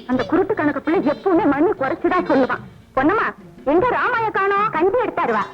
அந்த குருட்டு கணக்கு பிள்ளை எப்பவுமே மண்ணு குறைச்சுதான் சொல்லுவான். பொன்னம்மா எங்க ராமாய காணோம்? கஞ்சி எடுத்தாருவா.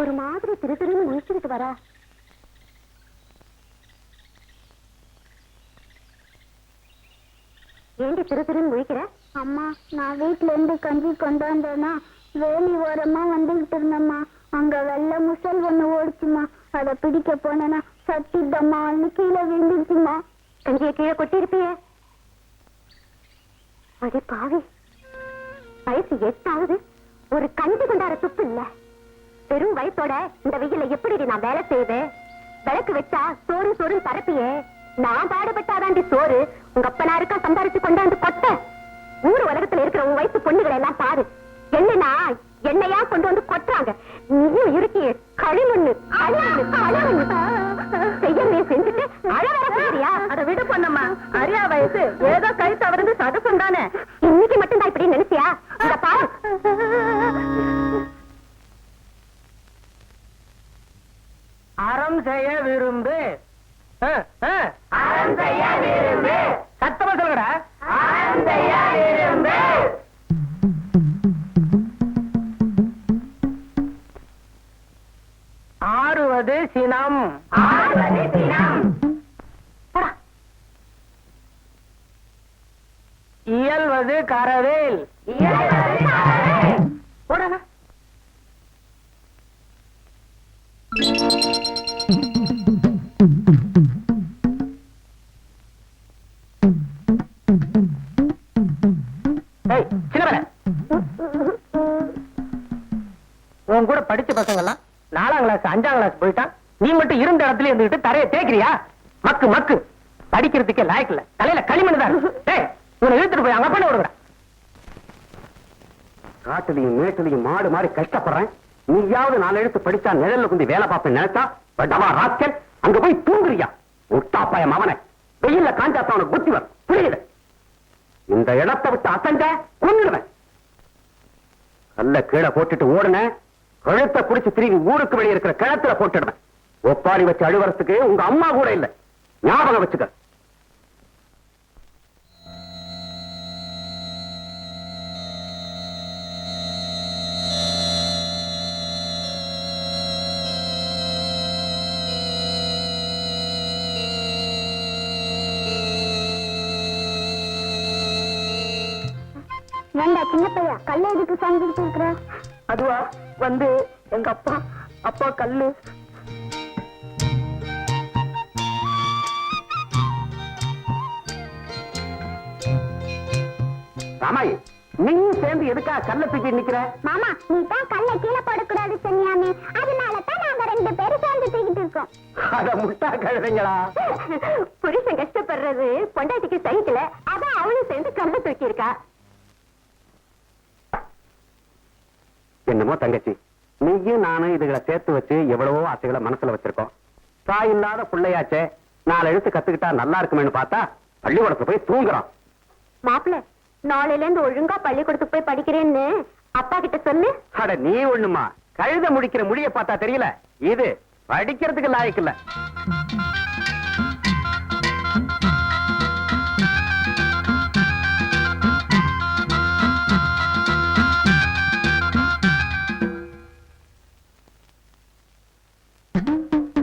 ஒரு மாதிரி திரு திருன்னு முடிச்சுக்கிட்டு வரா. ஏண்டி திரு திருன்னு முடிக்கிற? அம்மா, நான் வீட்டுல இருந்து கஞ்சி கொண்டாந்தேன்னா வேலி ஓரமா வந்துகிட்டு இருந்தம்மா. அங்க வெள்ள முசல் ஒண்ணு ஓடிச்சுமா. அதை பிடிக்க போனேன்னா சட்டிதம்மா கீழே விழுந்துச்சுமா. கஞ்சியை கீழே கொட்டி இருப்பியே. அடே பாவி, வயசு 8 ஆகுது, ஒரு கஞ்சி கொண்டாட துப்பு இல்ல. பெரும் வயசோட இந்த வெயில எப்படி நான் வேலை செய்வேன்? விளக்கு வச்சா சோறு சோறு பரப்பியே. நான் பாடுபட்டாதாண்டி சோறு. உங்க அப்பனா இருக்கா சம்பாரிச்சு கொண்டாந்து கொட்ட. ஊர் உலகத்துல இருக்கிற உன் வயசு பொண்ணுகளை எல்லாம் பாரு. என்னன்னா என்னையா கொண்டு வந்து கொட்டுறாங்க. நீயும் இருக்கி களிமண்ணு செய்யவே செஞ்சுட்டு அழகா. அதை விடு பண்ணம்மா, அரியா வயசு ஏதோ கை தவறுந்து சதசம் தானே. இன்னைக்கு மட்டும்தான் இப்படி நினைச்சியா? இந்த பாரு, அறம் செய்ய விரும்பு. அறம் செய்ய விரும்பு. சத்தமா சொல்லுடா. அறம் செய்ய விரும்பு. ஆறுவது சினம். ஆறுவது சினம். இயல்வது கரவேல். இயல்வது கரவேல். போடா. உன் கூட படிச்ச பசங்க எல்லாம் 4ஆம் கிளாஸ் 5ஆம் கிளாஸ் போயிட்டான். நீ மட்டும் இருந்த இடத்துல இருந்துட்டு தரைய தேய்க்கிறியா? மக்கு மக்கு, படிக்கிறதுக்கே லாய்க்கு இல்ல. தலையில களிமண் தான். உன்னை இழுத்துட்டு போய் அங்க பண்ண விடுற. காட்டுலையும் மேட்டுலையும் மாடு மாதிரி கஷ்டப்படுறேன். நீயாவது 4 எழுத்து படிச்சா நிழல்ல குந்தி வேலை பார்ப்பேன் நினைச்சா பட்டமா ராஸ்கல் அங்க போய் தூங்குறியா? முட்டாப்பாய மவனை வெயில்ல காஞ்சாத்தான் உனக்கு புத்தி வரும். புரியுது? இந்த இடத்தை விட்டு அசஞ்ச கொன்னுடுவேன். கல்ல கீழே போட்டுட்டு ஓடுன கழுத்தை புடிச்சு திரும்பி ஊருக்கு வெளியே இருக்கிற கிணத்துல போட்டுடுவேன். ஒப்பாரி வச்சு அழுவறதுக்கு உங்க அம்மா கூட இல்ல. ஞாபகம் வச்சுக்க. கல்ல எதுக்கு செஞ்சுட்டு இருக்கிற? அதுவா வந்து எங்க அப்பா கல்லு. ராமாயி, நீ சேர்ந்து எதுக்கா கல்ல தூக்கி நிக்கிற? மாமா, நீ தான் கல்ல கீழே போடக்கூடாது சொன்னியாமே, அதனாலதான் நாங்க 2 பேரும் சேர்ந்து தூக்கிட்டு இருக்கோம். அத முட்டா கழுதைங்களா. புருஷன் கஷ்டப்படுறது பொண்டாட்டிக்கு சைக்கிள, அதான் அவளும் சேர்ந்து கல்ல தூக்கி இருக்கா. என்னமோ தங்கச்சி, நீயும் நானும் இதுகளை சேர்த்து வச்சு எவ்வளவோ ஆசைகளை மனசுல வச்சிருக்கோம். தாய் இல்லாத பிள்ளையாச்சே, 4 எழுத்து கத்துக்கிட்டா நல்லா இருக்குமேனு பார்த்தா பள்ளிக்கூடத்துல போய் தூங்குறான். மாப்பிள்ள, நாளையில இருந்து ஒழுங்கா பள்ளிக்கூடத்துக்கு போய் படிக்கிறேன்னு அப்பா கிட்ட சொல்லு. அட நீ ஒண்ணுமா, கழுத முடிக்கிற முடிய பார்த்தா தெரியல, இது படிக்கிறதுக்கு லாயக்கு இல்ல.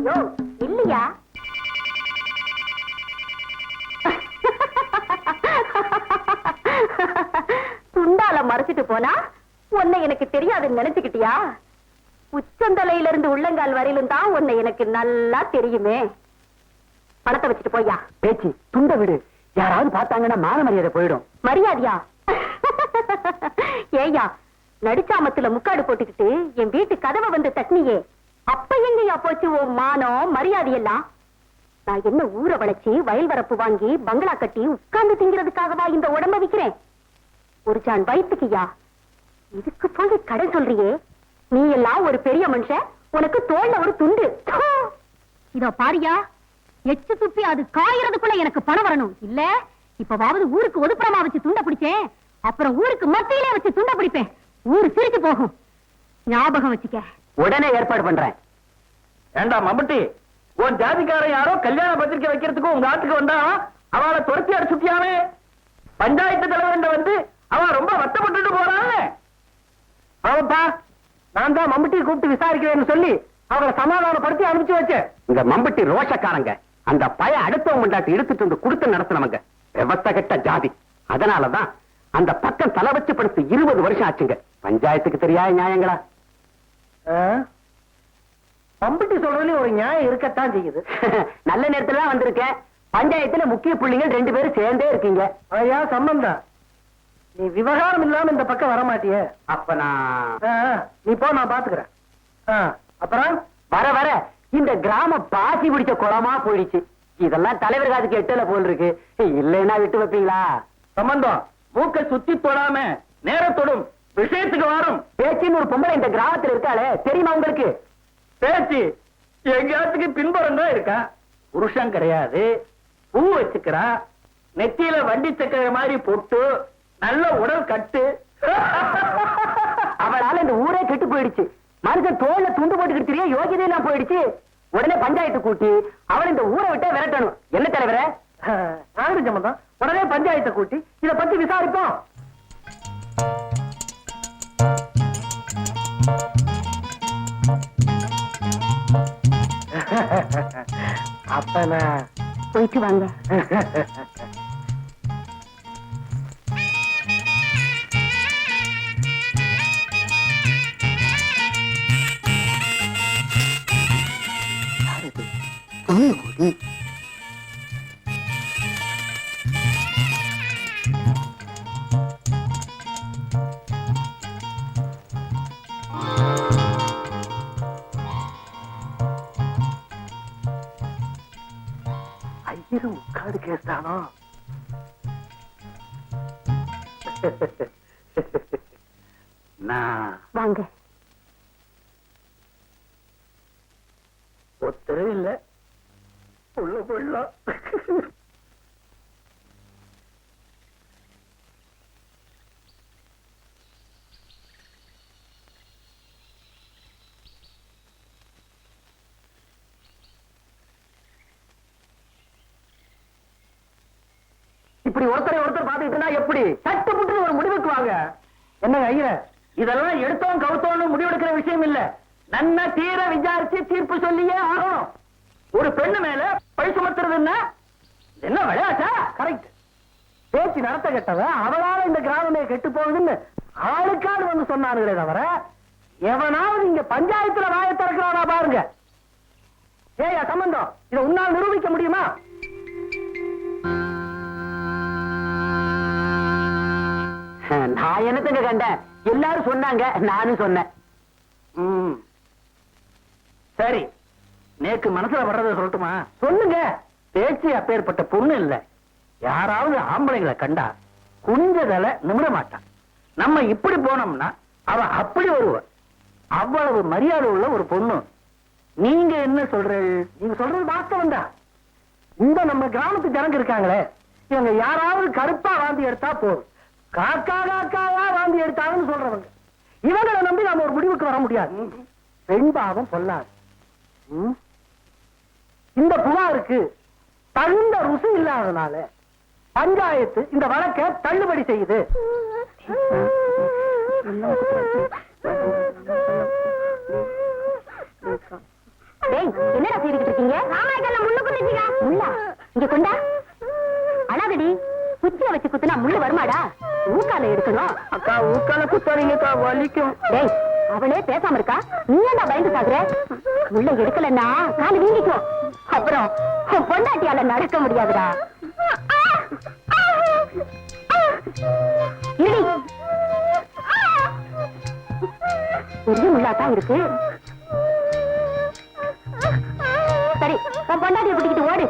யோ, இல்லையா? துண்டால மறைச்சிட்டு போனா உன்னை எனக்கு தெரியாதுன்னு நினைச்சுக்கிட்டியா? உச்சந்தலையில இருந்து உள்ளங்கால் வரையிலும் தான் உன்னை எனக்கு நல்லா தெரியுமே. பணத்தை வச்சுட்டு போயா. பேச்சு துண்ட விடு, யாராவது பார்த்தாங்கன்னா மான மரியாதை போயிடும். மரியாதையா? ஏயா, நடுச்சாமத்துல முக்காடு போட்டுக்கிட்டு என் வீட்டு கதவை வந்து தட்டினியே, அப்ப எங்கயா போச்சு உன் மானம் மரியாதையெல்லாம்? நான் என்ன ஊரை வளைச்சு வயல் வரப்பு வாங்கி பங்களா கட்டி உட்கார்ந்து திங்கிறதுக்காகவா இந்த உடம்ப விக்கிறேன்? ஒரு ஜான் வயிற்றுக்குயா, இதுக்கு போய் கடை சொல்றியே? நீ எல்லாம் ஒரு பெரிய மனுஷன், உனக்கு தோல்ல ஒரு துண்டு. இதோ பாரியா, எச்சு துப்பி அது காயறதுக்குள்ள எனக்கு பணம் வரணும். இல்ல இப்பவாவது ஊருக்கு ஒதுப்புறமா வச்சு துண்ட பிடிச்சேன், அப்புறம் ஊருக்கு மத்தியிலே வச்சு துண்ட பிடிப்பேன். ஊரு சிரிச்சு போகும், ஞாபகம் வச்சுக்க. உடனே ஏற்பாடு பண்றேன். ஏண்டா மம்பட்டி, உன் ஜாதிக்காரன் யாரோ கல்யாண பத்திரிக்கை வைக்கிறதுக்கு உங்க ஆத்துக்கு வந்தா அவளை துரத்தி அடிச்சுட்டியாமே. பஞ்சாயத்து தலைவர் வந்து அவன் ரொம்ப வருத்தப்பட்டு போறான். அவப்பா, நான் தான் மம்பட்டி கூப்பிட்டு விசாரிக்கிறேன்னு சொல்லி அவளை சமாதானப்படுத்தி அனுப்பிச்சு வச்சேன். இந்த மம்பட்டி ரோஷக்காரங்க, அந்த பய அடுத்தவங்க முண்டாட்டி எடுத்துட்டு வந்து கொடுத்து நடத்தினவங்க, விவசாய கட்ட ஜாதி. அதனாலதான் அந்த பக்கம் தலை வச்சு படுத்து 20 வருஷம் ஆச்சுங்க. பஞ்சாயத்துக்கு தெரியாத நியாயங்களா? மம்பட்டி சொல்றதுல ஒரு நியாயம் இருக்கத்தான் செய்யுது. நல்ல நேரத்துல தான் வந்திருக்கேன். பஞ்சாயத்துல முக்கிய புள்ளிகள் 2 பேரும் சேர்ந்தே இருக்கீங்க. ஐயா சம்பந்தம், நீ விவகாரம் இல்லாம இந்த பக்கம் வர மாட்டியே. அப்ப நான் நீ போ, நான் பாத்துக்கிறேன். அப்புறம் வர வர இந்த கிராம பாசி பிடிச்ச குளமா போயிடுச்சு. இதெல்லாம் தலைவர் காதுக்கு எட்டல போல் இருக்கு. இல்லைன்னா விட்டு வைப்பீங்களா? சம்பந்தம், மூக்க சுத்தி தொடாம நேரத்தோடும் விஷயத்துக்கு வரும். பேச்சின்னு ஒரு பொம்பளை இந்த கிராமத்துல இருக்காளே, தெரியுமா உங்களுக்கு? பேச்சு எங்கேயாத்துக்கு பின்புறம் தான் இருக்கா. புருஷன் கிடையாது, பூ வச்சுக்கிறா, நெத்தியில வண்டி சக்கர மாதிரி பொட்டு, நல்ல உடல் கட்டு. அவளால இந்த ஊரே கெட்டு போயிடுச்சு. மனுஷன் தோல்ல துண்டு போட்டுக்கிட்டு தெரிய யோகியதையெல்லாம் போயிடுச்சு. உடனே பஞ்சாயத்து கூட்டி அவளை இந்த ஊரை விட்டே விரட்டணும். என்ன தலைவரே? நாகரி சம்பந்தம், உடனே பஞ்சாயத்தை கூட்டி இத பத்தி விசாரிப்போம். அப்பனா போயிட்டு வாங்க. ஐயரு முக்காடு கேஸ்தானோ? வாங்க. ஒத்தரே இல்ல, உள்ள போடலாம். இப்படி ஒருத்தரை ஒருத்தர் பாத்துக்கிட்டு எப்படி சட்டு புட்டு ஒரு முடிவுக்கு வாங்க. என்ன ஐயர, இதெல்லாம் எடுத்தோம் கவுத்தோன்னு முடிவெடுக்கிற விஷயம் இல்ல. நன்னா தீர விசாரிச்சு தீர்ப்பு சொல்லியே ஆகணும். ஒரு பெண்ணு மேல பழி சுமத்துறதுன்னா என்ன விளையாட்டா? கரெக்ட். பேச்சு நடத்த கெட்டவ, அவளால இந்த கிராமமே கெட்டு போகுதுன்னு ஆளுக்காடு வந்து சொன்னானுங்களே தவிர எவனாவது இங்க பஞ்சாயத்துல வாயை திறக்கிறானா பாருங்க. ஏயா சம்பந்தம், இதை உன்னால் நிரூபிக்க முடியுமா? நான் என்னத்துங்க கண்டேன், எல்லாரும் சொன்னாங்க, நானும் சொன்னேன். சரி, நேக்கு மனசுல வர்றத சொல்லட்டுமா? சொல்லுங்க. பேச்சு அப்பேற்பட்ட பொண்ணு இல்ல. யாராவது ஆம்பளைங்களை கண்டா குனிஞ்சதல நிமிர மாட்டான். நம்ம இப்படி போனோம்னா அவ அப்படி வருவ. அவ்வளவு மரியாதை உள்ள ஒரு பொண்ணு. நீங்க என்ன சொல்றீங்க? நீங்க சொல்றது வாஸ்தவம் தான். இந்த நம்ம கிராமத்து ஜனங்க இருக்காங்களே, இவங்க யாராவது கருப்பா வாந்தி எடுத்தா போதும், காக்கா காக்காவா வாந்தி எடுத்தாங்கன்னு சொல்றவங்க. இவங்களை நம்பி நாம ஒரு முடிவுக்கு வர முடியாது. பெண்பாவம் பொல்லாது. இந்த புகாருக்கு தகுந்த ருசி இல்லாதனால பஞ்சாயத்து இந்த வழக்கை தள்ளுபடி செய்யுது. என்னடா செய்துகிட்டு இருக்கீங்க? முள்ளா இங்க கொண்டா. அழாதடி, குச்சிய வச்சு குத்துனா முள்ளு வருமாடா? ஊக்கால எடுக்கணும். அக்கா ஊக்கால குத்தாதீங்கக்கா, வலிக்கும். டேய், அவளே பேசாம இருக்கா, நீ ஏன்டா பயந்து சாகுற? முள்ள எடுக்கலன்னா காலு வீங்கிக்கும். அப்புறம் பொண்டாட்டியால நடக்க முடியாதுடா. இடி, பெரிய முள்ளாத்தான் இருக்கு. சரி, உன் பொண்டாட்டியை பிடிக்கிட்டு ஓடு.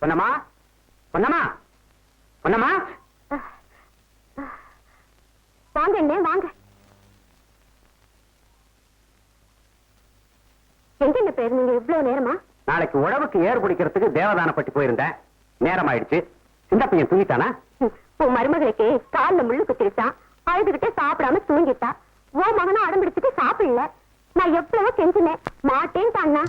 பொன்னம்மா, பொன்னம்மா, பொன்னம்மா. வாங்க அண்ணே, வாங்க. எங்க பேர் நீங்க இவ்வளவு நேரமா? நாளைக்கு உழவுக்கு ஏறு பிடிக்கிறதுக்கு தேவதானப்பட்டி போயிருந்தேன். நேரம் ஆயிடுச்சு. சின்ன பையன் தூங்கிட்டானா? உன் மருமகளுக்கு கால்ல முள்ளு குத்திருச்சான், அழுதுகிட்டே சாப்பிடாம தூங்கிட்டா. உன் மகனும் அடம்பிடிச்சிட்டு சாப்பிடல. நான் எவ்வளவோ கெஞ்சினேன், மாட்டேன் தானா.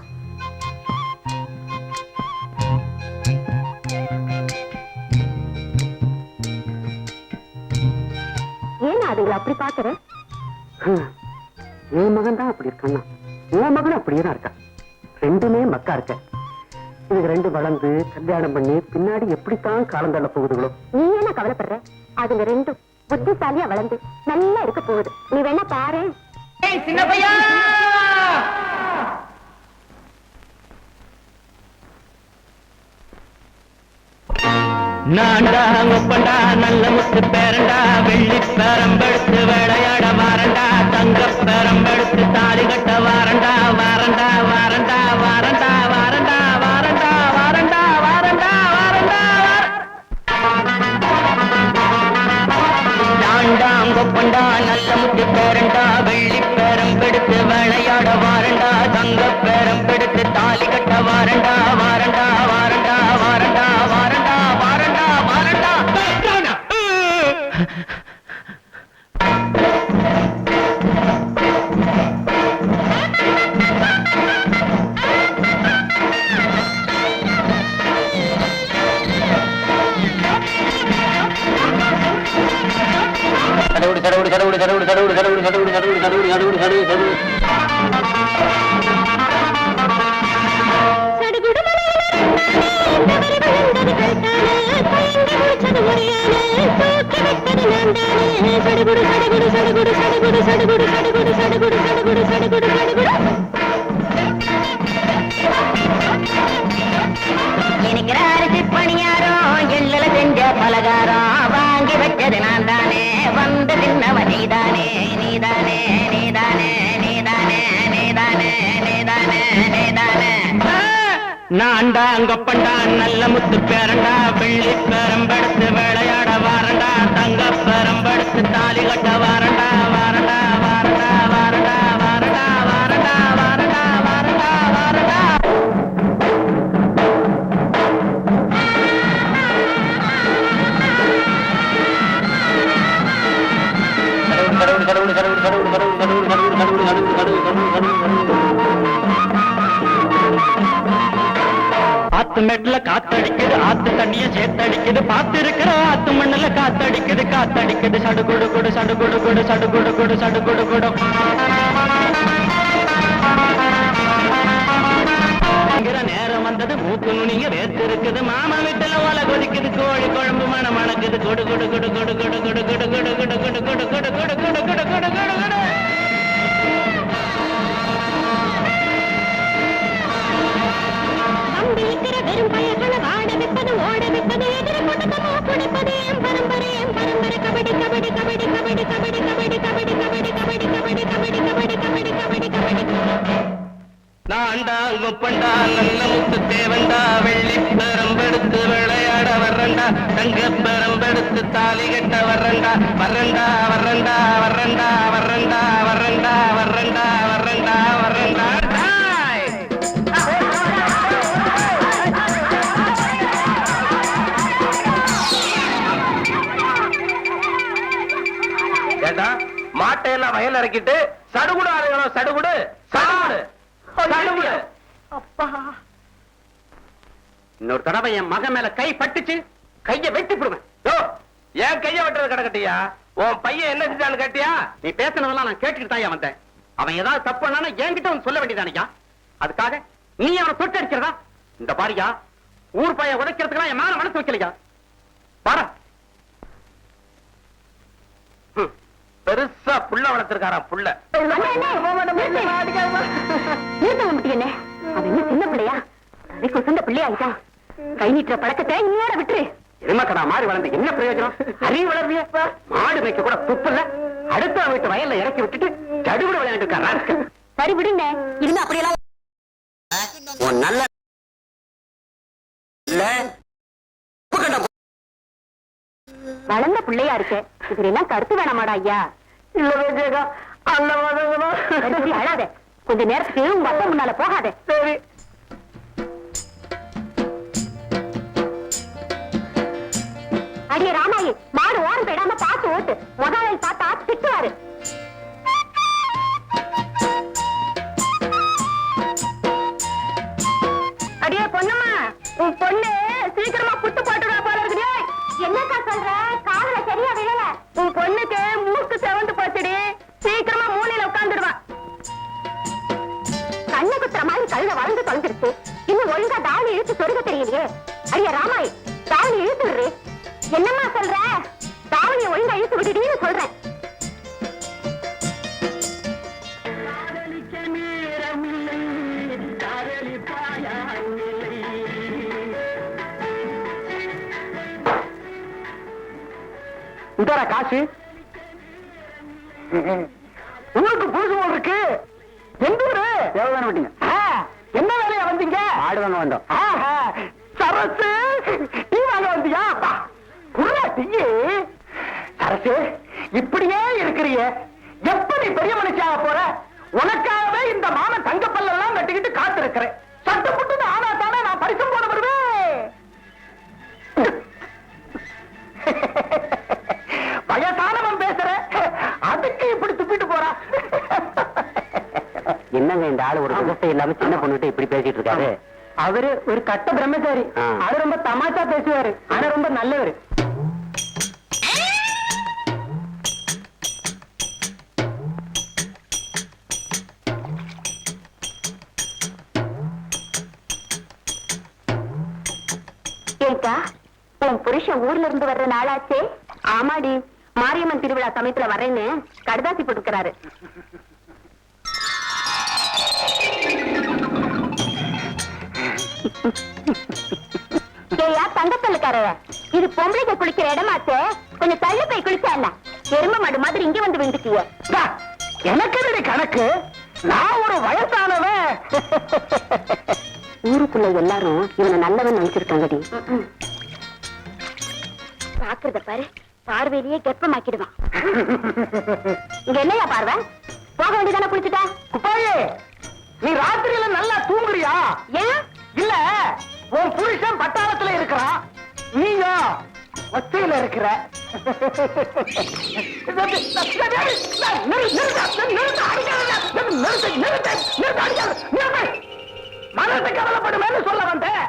ஏன்னா அதுங்களை அப்படி பாக்குற? என் மகன் தான் அப்படி இருக்கான்னா, உன் மகனும் அப்படியே தான் இருக்கா. ரெண்டுமே மக்கா இருக்க. இதுக்கு ரெண்டு வளர்ந்து கல்யாணம் பண்ணி பின்னாடி எப்படித்தான் காலம் தள்ள போகுதுங்களோ. நீ என்ன கவலைப்படுற? அதுங்க ரெண்டும் புத்திசாலியா வளர்ந்து நல்லா இருக்க போகுது. நீ வேணா பாரு. சின்ன பையா, நான்டா ஒப்பண்டா நல்ல முத்து பேரண்டா, வெள்ளி பேரம்பெடுத்து விளையாட வாரண்டா, தங்க பேரம்பெடுத்து தாலி கட்ட வாரண்டா, வாரண்டா வாரண்டா வாரண்டா வாரண்டா வாரண்டா வாரண்டா வாரண்டா வாரண்டா. நான்டா ஒப்பண்டா நல்ல முத்து பேரண்டா, வெள்ளி பேரம்பெடுத்து விளையாட வாரண்டா, தங்க பேரம்பெடுத்து தாலி கட்ட வாரண்டா, வாரண்டா வாரண்டா வாரண்டா வாரண்டா வாரண்டா வாரண்டா. கடவுள் கடவுள் கடவுள் கடவுள் கடவுள் கடவுள் கடவுள் கடவுள் கடவுள் கடவுள் கடவுள் கடவுள். இருக்கிற அரிசி பணியாரம் எள்ளுல செஞ்ச பலகாரம் வாங்கி வச்சது நான் தானே, வந்து தின்னவ நீதானே நீதானே நீதானே நீதானே நீதானே நீதானே நீதானே. நான்டா அங்கப்பண்டா நல்ல முத்து பேரண்டா, வெள்ளி பேரம்பெடுத்து விளையாட வாரண்டா, தங்க பேரம்பெடுத்து தாலி கட்ட வாரண்டா, வாரண்டா வாரண்டா வாரண்டா வாரண்டா வாரண்டா வாரண்டா வாரண்டா வாரண்டா. கடவுள் கடவுள் கடவுள் கடவுள் கடவுள் கடவுள் கடவுள் கடவுள் கடவுள் கடவுள் கடவுள் கடவுள் கடவுள். ஆத்து மெட்ல காத்தடிக்குது ஆத்து தண்ணிய சேத்தடிக்குது பார்த்து இருக்கிற ஆத்து மண்ணுல காத்தடிக்குது காத்தடிக்குது சடுகுடு குடு சடுகுடு குடு சடுகுடு குடு சடுகுடு குடு நேரம் வந்தது மூக்கு நுனிங்க வேர்த்து இருக்குது மாமா வீட்டுல ஓலை கொதிக்குது கோழி குழம்பு மணக்குது கொடு கொடு கொடு கொடு கொடு கொடு கொடு கொடு கொடு கொடு கொடு கொடு கொடு கொடு கொடு கொடு கொடு கொடு வெறும் பயங்களை வாட வைப்பது ஓட வைப்பது எதிர கூட்டத்தமா குடிப்பது என் பரம்பரை கபடி கபடி கபடி கபடி கபடி கபடி கபடி கபடி கபடி கபடி கபடி கபடி கபடி கபடி கபடி நான்டா கொப்பண்டா நல்ல முத்து தேவண்டா வெள்ளி பெரம்பெடுத்து விளையாட வர்றண்டா தங்க பெரம்பெடுத்து தாலி கட்ட வர்றண்டா வர்றண்டா வர்றண்டா வர்றண்டா வர்றண்டா வர்றண்டா வர்றண்டா வர்றண்டா வர்றண்டா மாட்டையெல்லாம் வயல் இறக்கிட்டு சடுகுடு ஆளுகளோ சடுகுடு சடுகுடு சடுகுடு. அப்பா இன்னொரு தடவை என் மகன் மேல கை பட்டுச்சு கைய வெட்டி போடுவேன். ஏன் கைய வெட்டுறது கிடக்கட்டியா? உன் பையன் என்ன செஞ்சான்னு கேட்டியா? நீ பேசினதெல்லாம் நான் கேட்டுக்கிட்டு தாயா வந்தேன். அவன் ஏதாவது தப்பு பண்ணானா என்கிட்ட வந்து சொல்ல வேண்டியதானையா? அதுக்காக நீ அவனை தொட்டு அடிக்கிறதா? இந்த பாரியா ஊர் பையன் உதைக்கிறதுக்கெல்லாம் என் மேல மனசு வைக்கலையா? பாரு பெருசா புள்ள வளர்த்திருக்காராம் புள்ள. சின்ன பிள்ளையா குசந்த பிள்ளையாயிட்டான். கை நீட்டுற பழக்கத்தை இன்னோட விட்டுரு. எருமக்கடா மாறி வளர்ந்து என்ன பிரயோஜனம்? அறிவு வளர்விய மாடு மேய்க்க கூட துப்பு இல்ல. அடுத்த வீட்டு வயல்ல இறக்கி விட்டுட்டு சடுகுடு விளையாண்டு இருக்காரு. சரி விடுங்க, இனிமே அப்படியெல்லாம் உன் நல்ல வளர்ந்த பிள்ளையா இருக்கு. இதுல எல்லாம் கருத்து வேணாமாடா ஐயா? அழாத. கொஞ்ச நேரத்துக்கு உங்க அப்பா முன்னால போகாத. சரி அடியே ராமாயி, மாடு ஓரம் போயிடாம பார்த்து ஓட்டு. முதலில் பார்த்தா திட்டுவாரு. அடியே பொண்ணுமா, உன் பொண்ணு சீக்கிரமா புட்டு போட்டுடா போல இருக்குதே. என்னக்கா சொல்ற? காதுல சரியா விழல. உன் பொண்ணுக்கு மூக்கு செவந்து போச்சுடி. சீக்கிரமா மூலையில உட்கார்ந்துடுவா. கண்ணு குத்துற மாதிரி கழுத வளர்ந்து தொலைஞ்சிருச்சு. இன்னும் ஒழுங்கா தாவணி இழுத்து சொருக தெரியலையே. அடியா ராமாய், தாவணி இழுத்து விடுறே. என்னம்மா சொல்ற? தாவணியை ஒழுங்கா இழுத்து விடுடின்னு சொல்றேன். இந்தாரா காசு. ஊருக்கு புதுசு போல் இருக்கு. எந்த ஊரு? தேவையான வண்டிங்க. என்ன வேலையா வந்தீங்க? ஆடு வாங்க வந்தோம். சரசு, டீ வாங்க வந்தியா? டீ சரசு, இப்படியே இருக்கிறிய எப்படி பெரிய மனுஷியாக போற? உனக்காகவே இந்த மாமன் தங்கப்பல்லாம் கட்டிக்கிட்டு காத்து இருக்கிறேன். சட்டப்பட்டு ஆனா தானே நான் பரிசம் போட வருவேன். வயசானவன் பேசுற, அதுக்கு இப்படி துப்பிட்டு போறா. என்னங்க இந்த ஆளு ஒரு விவசாயம் இல்லாம சின்ன பொண்ணுகிட்ட இப்படி பேசிட்டு இருக்காரு? அவரு ஒரு கட்ட பிரம்மச்சாரி. அது ரொம்ப தமாஷா பேசுவாரு. ஆனா ரொம்ப நல்லவரு. ஏக்கா, உன் புருஷன் ஊர்ல இருந்து வர்ற நாளாச்சே? ஆமாடி, மாரியம்மன் திருவிழா சமயத்துல வரேன்னு கடுதாசி போட்டுக்கிறாரு. ஏயா தங்கத்தல்லுக்கார, இது பொம்பளைக்கு குளிக்கிற இடமாச்சே, கொஞ்சம் தள்ளி போய் குளிச்சா என்ன? எரும மாடு மாதிரி இங்க வந்து விழுந்துட்டிய. எனக்கு என்னடி கணக்கு? நான் ஒரு வயசானவன். ஊருக்குள்ள எல்லாரும் இவனை நல்லவன் நினைச்சிருக்காங்கடி. பாக்குறத பாரு, பார்வையிலேயே கெப்பமாக்கிடுவான். இங்க என்னையா பார்வை? போக வேண்டியதானே குளிச்சுட்டா? குப்பாயே, நீ ராத்திரியில நல்லா தூங்குறியா? ஏன்? இல்ல, உன் புருஷன் பட்டாளத்துல இருக்கிறான், நீங்க ஒத்தையில இருக்கிற. மனசு கவலைப்படுவேன்னு சொல்ல வந்தேன்.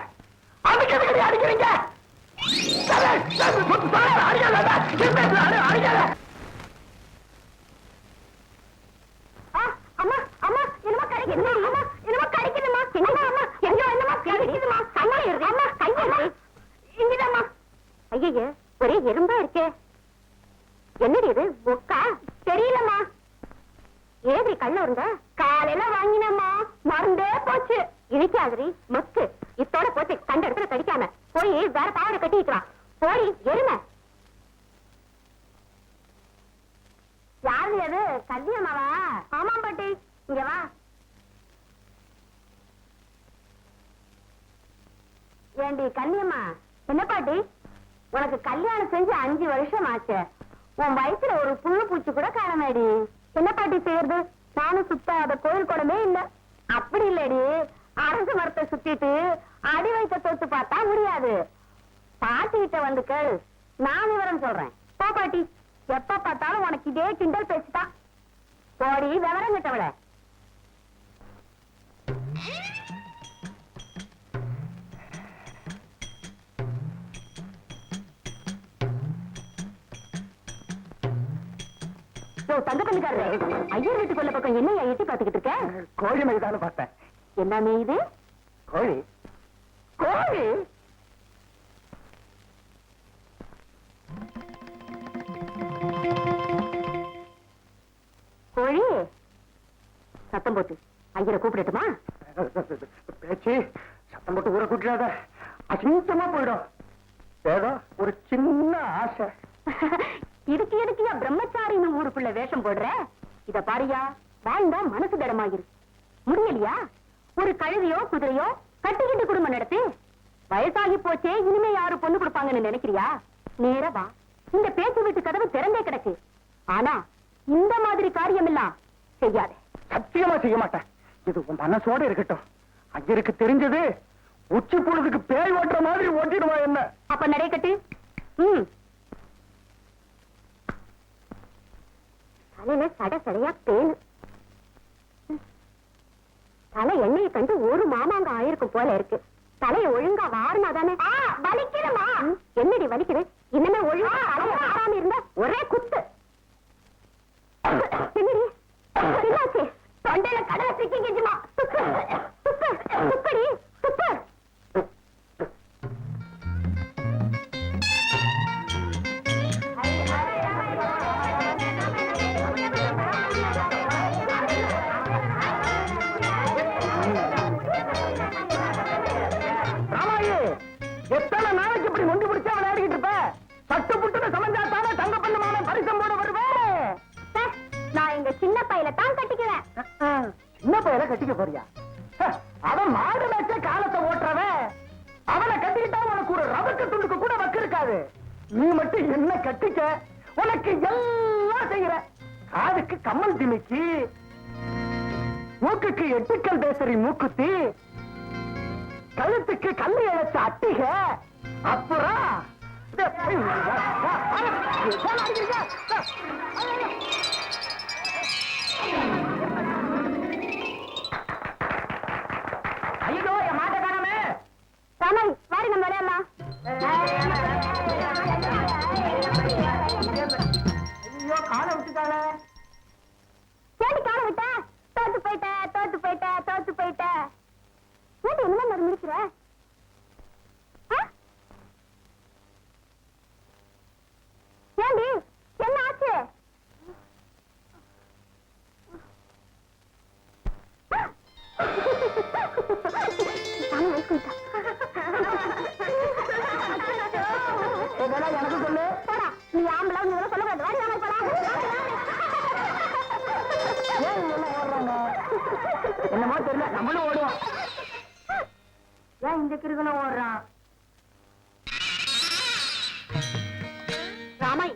எறும்பா இருக்கே. என்னடி இது மொக்கா? தெரியலம்மா. ஏறி கல்ல இருந்த காலையில வாங்கினம்மா, மறந்தே போச்சு. இழிக்காதரி மொக்கு. இத்தோட போச்சு, கண்ட இடத்துல கடிக்காம போய் வேற பாவடை கட்டிக்கலாம். போய் எருமை. யாரு அது? கல்யாணமாவா? ஆமாம் பாட்டி. இங்க வா. ஏண்டி கல்யாணமா? என்ன பாட்டி, உனக்கு கல்யாணம் செஞ்சு 5 வருஷம் ஆச்சு. உன் வயசுல ஒரு புழு பூச்சி கூட காணமேடி. என்ன பாட்டி செய்யறது? நானும் சுத்தாத கோயில் குடமே இல்ல. அப்படி இல்லடி, அரசு மரத்தை சுத்திட்டு அடி வைத்த தொட்டு பார்த்தா முடியாது. பாட்டி கிட்ட வந்து கேளு, நான் விவரம் சொல்றேன். போ பாட்டி, எப்ப பார்த்தாலும் உனக்கு இதே கிண்டல் பேச்சுதான். போடி விவரம் கிட்டவள. தங்க பண்ணிக்காரு, ஐயர் வீட்டுக்குள்ள பக்கம் என்ன எட்டி பாத்துக்கிட்டு இருக்க? கோழி மேய்தான்னு பார்த்தேன். என்ன மேயுது? கோழி கோழி. கோழி சத்தம் போட்டு ஐயரை கூப்பிடட்டுமா? பேச்சு சத்தம் போட்டு ஊரை கூட்டிடாத, அசிங்கமா போயிடும். ஏதோ ஒரு சின்ன ஆசை. இதுக்கு எதுக்கியா பிரம்மச்சாரின்னு ஊருக்குள்ள வேஷம் போடுற? இத பாரியா, வாழ்ந்தா மனசு தடமாயிரு. முடியலையா? ஒரு கழுதையோ குதிரையோ கட்டிக்கிட்டு குடும்பம் நடத்து. வயசாகி போச்சே, இனிமே யாரு பொண்ணு கொடுப்பாங்கன்னு நினைக்கிறியா? நேரா வா, இந்த பேச்சு வீட்டு கதவு திறந்தே கிடக்கு. ஆனா இந்த மாதிரி காரியம் எல்லாம் செய்யாத. சத்தியமா செய்ய மாட்டேன். இது உன் மனசோட இருக்கட்டும். ஐயருக்கு தெரிஞ்சது உச்சி பொழுதுக்கு பேய் ஓட்டுற மாதிரி ஓட்டிடுவா என்ன. அப்ப நடை கட்டு. தலையில சட சடையா பேனு. தலை எண்ணெயை கண்டு ஒரு மாமாங்க ஆயிருக்கும் போல இருக்கு. தலையை ஒழுங்கா வாரினாதானே. வலிக்கிறமா? என்னடி வலிக்குது? இனிமே ஒழுங்கா தலையை வாராம இருந்தா ஒரே குத்து. என்னடி என்னாச்சு? தொண்டையில கடலை சிக்கிக்கிச்சுமா. சுப்படி சுப்பு. எத்தனை நாளைக்கு இப்படி நொண்டி பிடிச்சா விளையாடிட்டு இருப்ப? சட்டு புட்டு சமைஞ்சாத்தானே தங்க பண்ணமான பரிசம் போட வருவேன். நான் எங்க சின்ன பையில தான் கட்டிக்குவேன். சின்ன பையல கட்டிக்க போறியா? அவன் மாடு மேய்ச்ச காலத்தை ஓட்டுறவன். அவனை கட்டிக்கிட்டா உனக்கு ஒரு ரவக்க துண்டுக்கு கூட வக்கு இருக்காது. நீ மட்டும் என்ன கட்டிக்க, உனக்கு எல்லாம் செய்யற. காதுக்கு கம்மல் திமிக்கி, மூக்குக்கு எட்டுக்கல் பேசறி மூக்குத்தி, கழுத்துக்கு கல்லு இழைச்ச அட்டிக, அப்புறம் ஐயோ என் மாட்ட காணாமே. ராமை வாரி நம்ம விளையாடலாம். ஐயோ காலை விட்டுட்டாளே. ஏடி காலை விட்ட? தோத்து போயிட்ட தோத்து போயிட்ட தோத்து போயிட்ட. ஏடி என்ன மாதிரி முடிக்கிற? ஏண்டி என்ன ஆச்சு? எனக்கு சொல்லு. போடா, நீ ஆம்பளை நீ சொல்ல கூடாது. வாடி ராமை போடா. ஏன் இவங்க ஓடுறாங்க? என்னமோ தெரியல, நம்மளும் ஓடுவோம். ஏன் இந்த கிருகனும் ஓடுறான்? ராமை,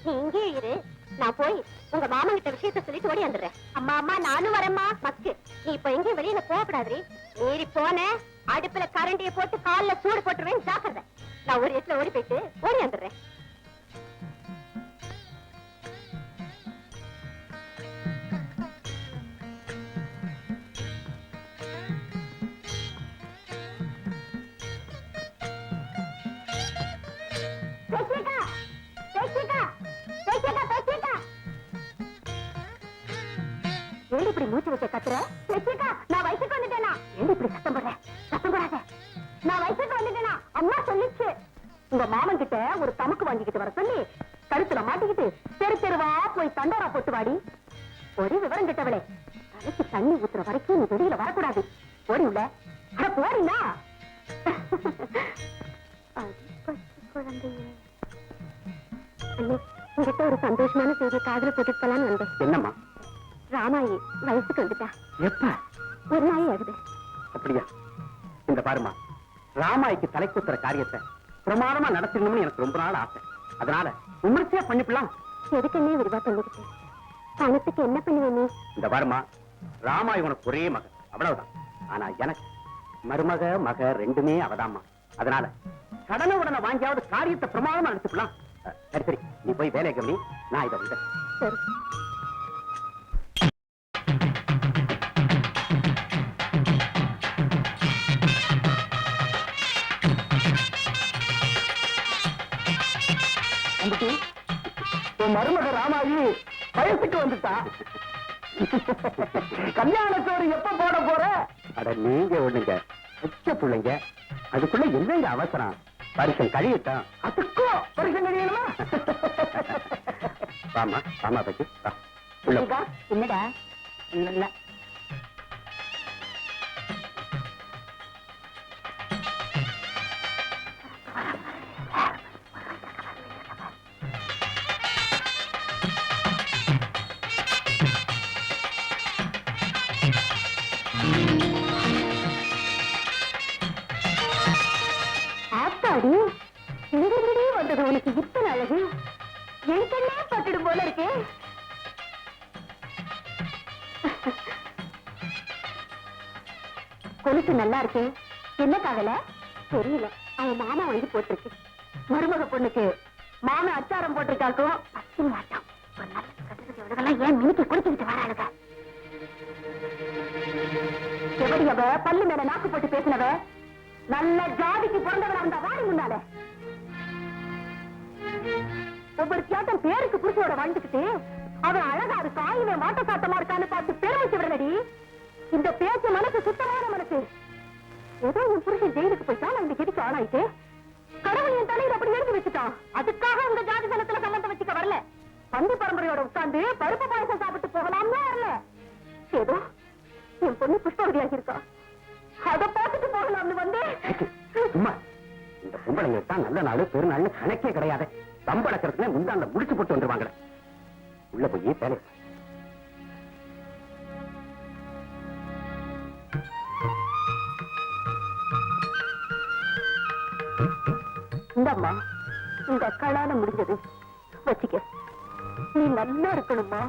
நீ இங்கே இரு. நான் போய் உங்க மாமா கிட்ட விஷயத்த சொல்லிட்டு ஓடி வந்துடுறேன். அம்மா அம்மா நானும் வரேம்மா. மக்கு, நீ இப்ப எங்கேயும் வெளியில போகக்கூடாது. மீறி போன அடுப்புல கரண்டியை போட்டு கால்ல சூடு போட்டுருவேன். ஜாக்கிரதை. நான் ஒரு இடத்துல ஓடி போயிட்டு ஓடி வந்துடுறேன். ஏன் இப்படி மூச்சு வச்ச கத்துற? நான் வயசுக்கு வந்துட்டேனா? ஏன் இப்படி சத்தம் போடுற? சத்தம் போடாத. நான் வயசுக்கு வந்துட்டேனா? அம்மா சொல்லிச்சு. உங்க மாமன் கிட்ட ஒரு தமக்கு வாங்கிக்கிட்டு வர சொல்லி கழுத்துல மாட்டிக்கிட்டு தெரு தெருவா போய் தண்டோரா போட்டு வாடி. ஒரு விவரம் கிட்டவளே, தலைக்கு தண்ணி ஊத்துற வரைக்கும் நீ வெளியில வரக்கூடாது. ஓடி உள்ள அட போறீங்களா? குழந்தையே உங்ககிட்ட ஒரு சந்தோஷமான செய்தி காதல போட்டுட்டு போலான்னு வந்தேன். என்னம்மா? ராமாயி வயசுக்கு வந்துட்டா. எப்ப? ஒரு நாய் ஆகுது. அப்படியா? இந்த பாருமா, ராமாய்க்கு தலை குத்துற காரியத்தை பிரமாதமா நடத்தணும்னு எனக்கு ரொம்ப நாள் ஆசை. அதனால விமர்சையா பண்ணிக்கலாம். எதுக்குன்னே விரிவா பண்ணிக்கிட்டு பணத்துக்கு என்ன பண்ணுவ நீ? இந்த பாருமா, ராமாய் உனக்கு ஒரே மகன், அவ்வளவுதான். ஆனா எனக்கு மருமக மக ரெண்டுமே அவதாம்மா. அதனால கடனை உடனே வாங்கியாவது காரியத்தை பிரமாதமா நடத்திக்கலாம். சரி சரி, நீ போய் வேலையை கவனி, நான் இதை வந்து. சரி. மருமக ராமாயி வயசுக்கு வந்துட்டா. கல்யாணத்தோடு எப்ப போட போற? அட நீங்க ஒண்ணுங்க பச்சை பிள்ளைங்க, அதுக்குள்ள என்னங்க அவசரம்? பரிசம் கழியட்டும். அதுக்கும் பரிசம் கழியணுமா? வாமா வாமா பச்சி வா. உள்ள போ. என்னடா? இல்ல ஆத்தாடி, எங்கிருந்தே வந்தது உனக்கு இத்தனை அழகு? என் கண்ணே பட்டுடும் போல இருக்கே. கொலுசு நல்லா இருக்கே, என்ன காதல? தெரியல, அவன் மாமா வாங்கி போட்டிருக்கு. மருமக பொண்ணுக்கு மாமா அச்சாரம் போட்டிருக்காக்கும். பச்சை ஆட்டம். ஒரு நல்ல கட்டுறது எவ்வளவுலாம் ஏன் மினிக்கு குடிச்சுக்கிட்டு வராளுங்க? எப்படி அவ பல்லு மேல நாக்கு போட்டு பேசினவ? நல்ல ஜாதிக்கு பிறந்தவள அந்த வாடி முன்னால ஒவ்வொரு தியாட்டம் பேருக்கு புருஷோட வாழ்ந்துக்கிட்டு அவன் அழகா இருக்கா, இவன் மாட்ட சாட்டமா இருக்கான்னு பார்த்து பெருமிச்சு விடலடி. இந்த பேச்சு மனசு சுத்தமான மனசு. ஏதோ உன் புருஷன் ஜெயிலுக்கு போயிட்டான், நான் இந்த கெடிக்கு ஆளாயிட்டு கடவுள் என் தலையில அப்படி எழுதி வச்சுட்டான். அதுக்காக உங்க ஜாதி ஜனத்துல சம்பந்தம் வச்சுக்க வரல. பந்து பரம்பரையோட உட்கார்ந்து பருப்பு பாயசம் சாப்பிட்டு போகலாம்னு வரல. ஏதோ என் பொண்ணு புஷ்பவதியாகி இருக்கா, அதை பார்த்துட்டு போகலாம்னு வந்து. சும்மா இந்த பொம்பளைங்க தான் நல்ல நாள் பெருநாள்னு கணக்கே கிடையாது. சம்பளக்கிறதுல முந்தாண்ட முடிச்சு போட்டு வந்துருவாங்க. உள்ள போய் வேலை. இந்தம்மா, உங்க அக்காளால முடிஞ்சது வச்சுக்க. நீ நல்லா இருக்கணுமா?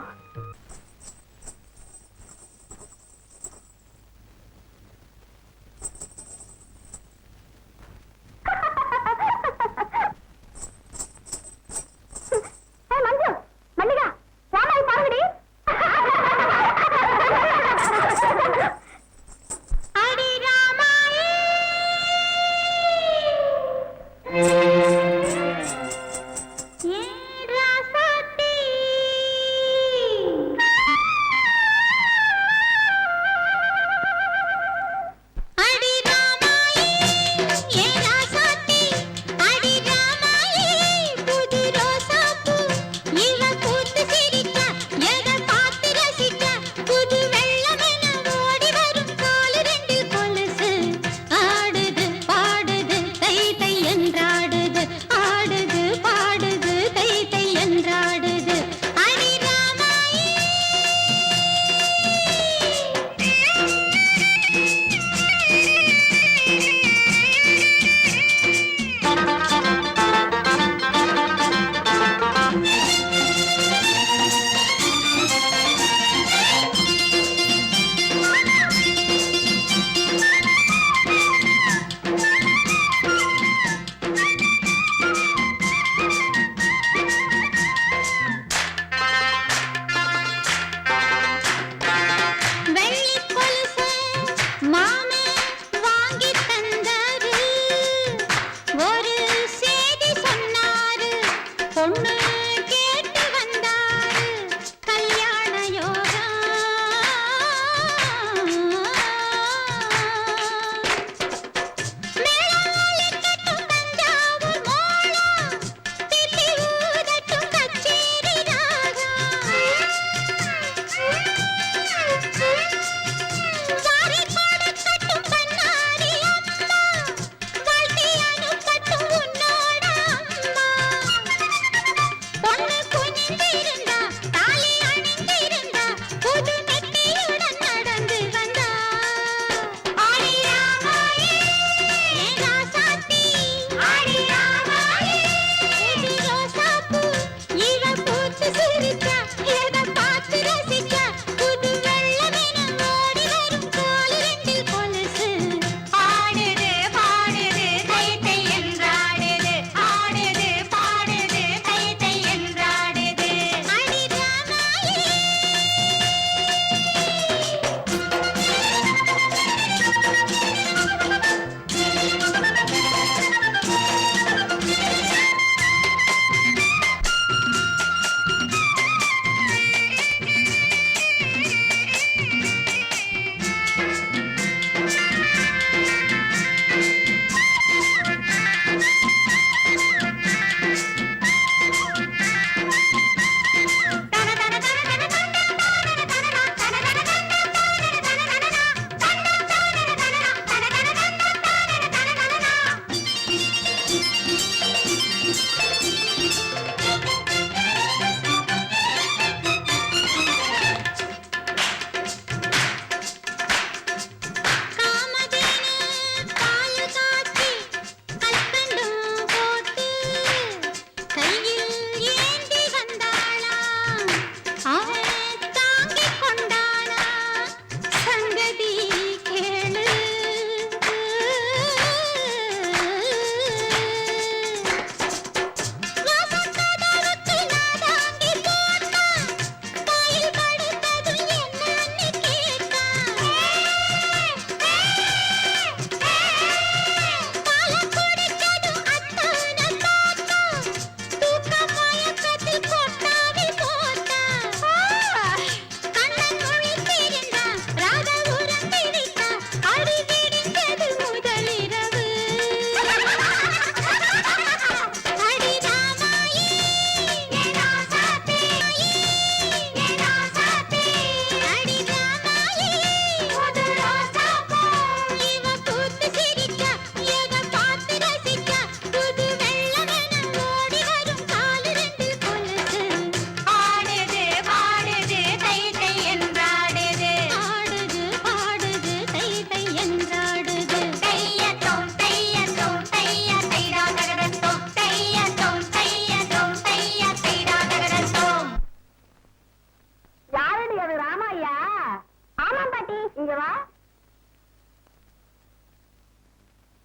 இங்க வா.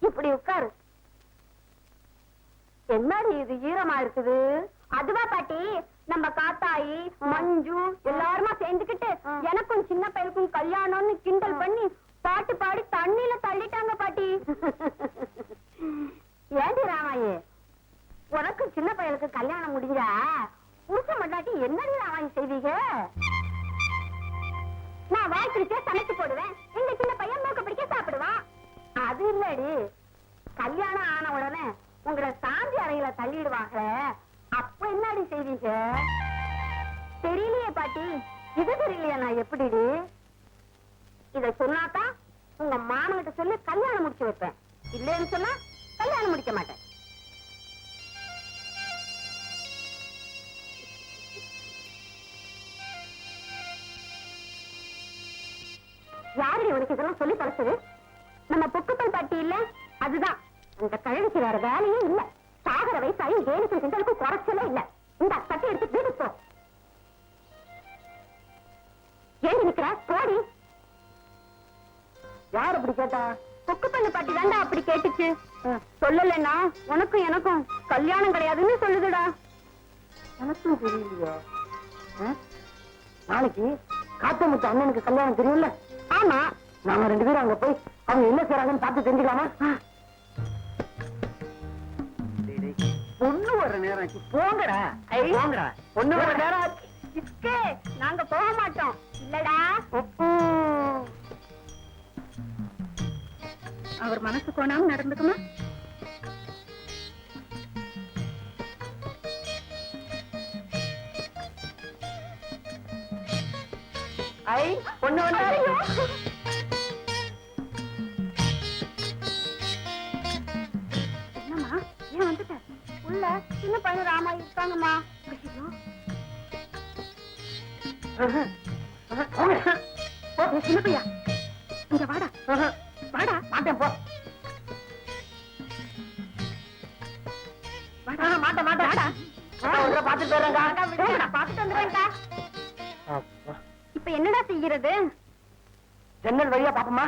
இப்படி உட்காரு. என்னடி இது ஈரமா இருக்குது? அதுவா பாட்டி, நம்ம காத்தாயி மஞ்சு எல்லாருமா சேர்ந்துக்கிட்டு எனக்கும் சின்ன பையனுக்கும் கல்யாணம்னு கிண்டல் பண்ணி பாட்டு பாடி தண்ணியில தள்ளிட்டாங்க பாட்டி. ஏண்டி ராமாயி, உனக்கு சின்ன பையனுக்கு கல்யாணம் முடிஞ்சா புருஷன் மண்டாட்டி என்னடி ராமாயி செய்வீங்க? நான் வாய்ப்பிடிச்சே சமைச்சு போடுவேன், இந்த சின்ன பையன் மூக்க பிடிக்க சாப்பிடுவான். அது இல்லடி, கல்யாணம் ஆன உடனே உங்களை சாந்தி அறையில தள்ளிடுவாங்க, அப்ப என்னடி செய்வீங்க? தெரியலையே பாட்டி. இது தெரியலையா? நான் எப்படி இத சொன்னாதான் உங்க மாமன்கிட்ட சொல்லி கல்யாணம் முடிச்சு வைப்பேன், இல்லைன்னு சொன்னா கல்யாணம் முடிக்க மாட்டேன். யாரு உனக்கு இதெல்லாம் சொல்லி பழச்சது? நம்ம பொக்குப்பல் பாட்டி இல்ல, அதுதான். அந்த கழுவிக்கு வேற வேலையே இல்ல. சாகர வயசாயி ஏழுக்கு சிந்தலுக்கு குறைச்சலே இல்ல. இந்த கட்டி எடுத்து வீட்டுக்கு போ. ஏன் நிக்கிற? போடி. யார் அப்படி கேட்டா? பொக்குப்பல்லு பாட்டி தாண்டா அப்படி கேட்டுச்சு. சொல்லலன்னா உனக்கும் எனக்கும் கல்யாணம் கிடையாதுன்னு சொல்லுதுடா. எனக்கும் தெரியலையே. நாளைக்கு காத்தமுத்து அண்ணனுக்கு கல்யாணம் தெரியும்ல? ஆமா. நாம 2 பேரும் அங்க போய் அவங்க என்ன செய்றாங்கன்னு பார்த்து தெரிஞ்சுக்கலாமா? பொண்ணு வர நேரம் போங்கடா. போங்கடா, பொண்ணு வர நேரம். நாங்க போக மாட்டோம். இல்லடா, அவர் மனசு கோணாம நடந்துக்குமா? பொண்ணு வந்தா என்னம்மா, ஏன் வந்துட்ட? உள்ள சின்ன பையன் ராமா இருக்காங்கம்மா. சின்ன பையா, இங்க வாடா. வாடா. மாட்டேன், போ. மாட்டேன் வாடா. பாத்துட்டு போறாங்க. பாத்துட்டு வந்துடுறேன்டா. இப்ப என்னடா செய்யறது? ஜன்னல் வழியா பாப்போமா?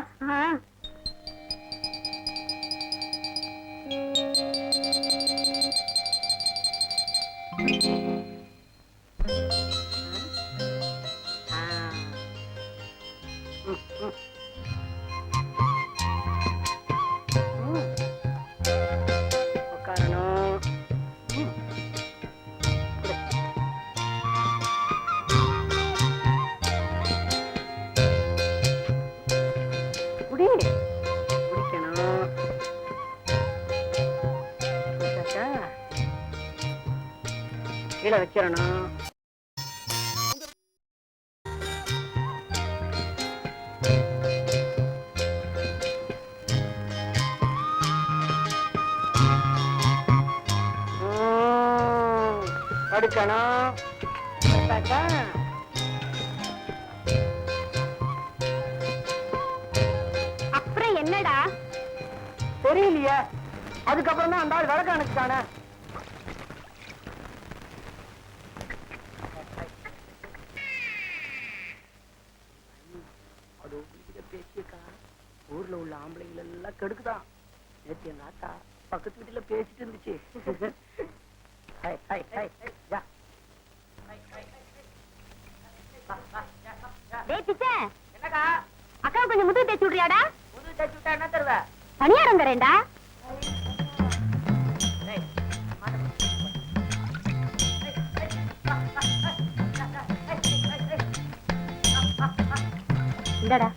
கீழே வச்சிடணும். படிக்கணும். அப்புறம் என்னடா? தெரியலையே. அதுக்கப்புறம் தான் அந்த ஆள் விளக்க அனுப்பிச்சானே. ஊர்ல உள்ள ஆம்பளைங்கள் எல்லாம் கெடுக்குதான். நேற்று எங்க ஆத்தா பக்கத்து வீட்டுல பேசிட்டு இருந்துச்சு. என்னக்கா, அக்கா கொஞ்சம் முதுகு தேய்ச்சி விடுறியாடா? முதுகு தேய்ச்சி விட்டா என்ன தருவ? பணியாரம் தரேன்டா. இந்தடா.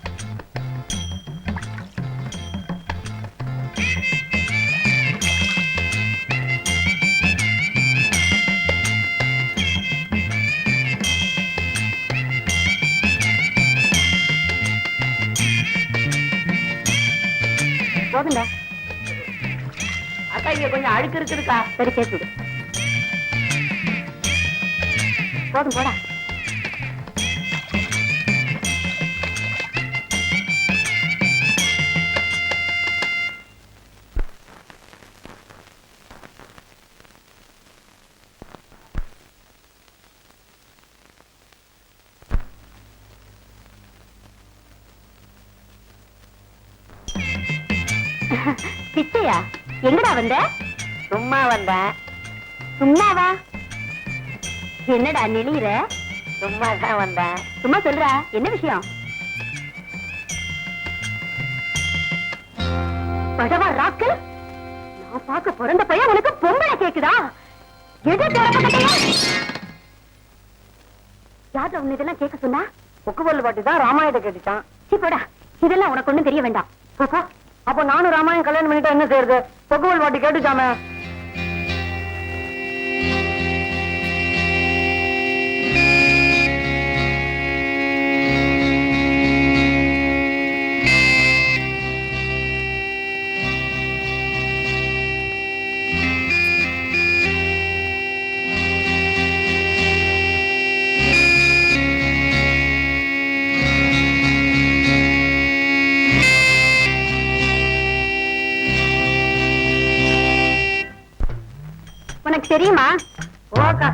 போதுண்டா. அக்கா இங்க கொஞ்சம் அழுக்கு இருக்குதுக்கா. சரி, தேய்ச்சி விடு. போதும், போடா. பிச்சையா? எங்கடா வந்த? சும்மா வந்தேன். சும்மாவா? என்னடா நெளியிற? சும்மா தான் வந்தேன். சும்மா சொல்றா, என்ன விஷயம்? படவா ராக்கல், நான் பார்க்க பிறந்த பையன் உனக்கு பொம்பளை கேக்குதா? எது திறப்பக்கட்டையா? யாரு அவன் இதெல்லாம் கேட்க சொன்னா? புக்குவல்லு பாட்டி தான் ராமாயணத்தை கேட்டுச்சான். சிப்படா, இதெல்லாம் உனக்கு ஒண்ணும் தெரிய வேண்டாம். அப்போ அப்போ நானும் ராமாயணம் கல்யாணம் பண்ணிட்டா என்ன செய்யறது? புக்குவல் பாட்டி கேட்டுச்சாமே. உனக்கு தெரியுமா? ஓக்கா.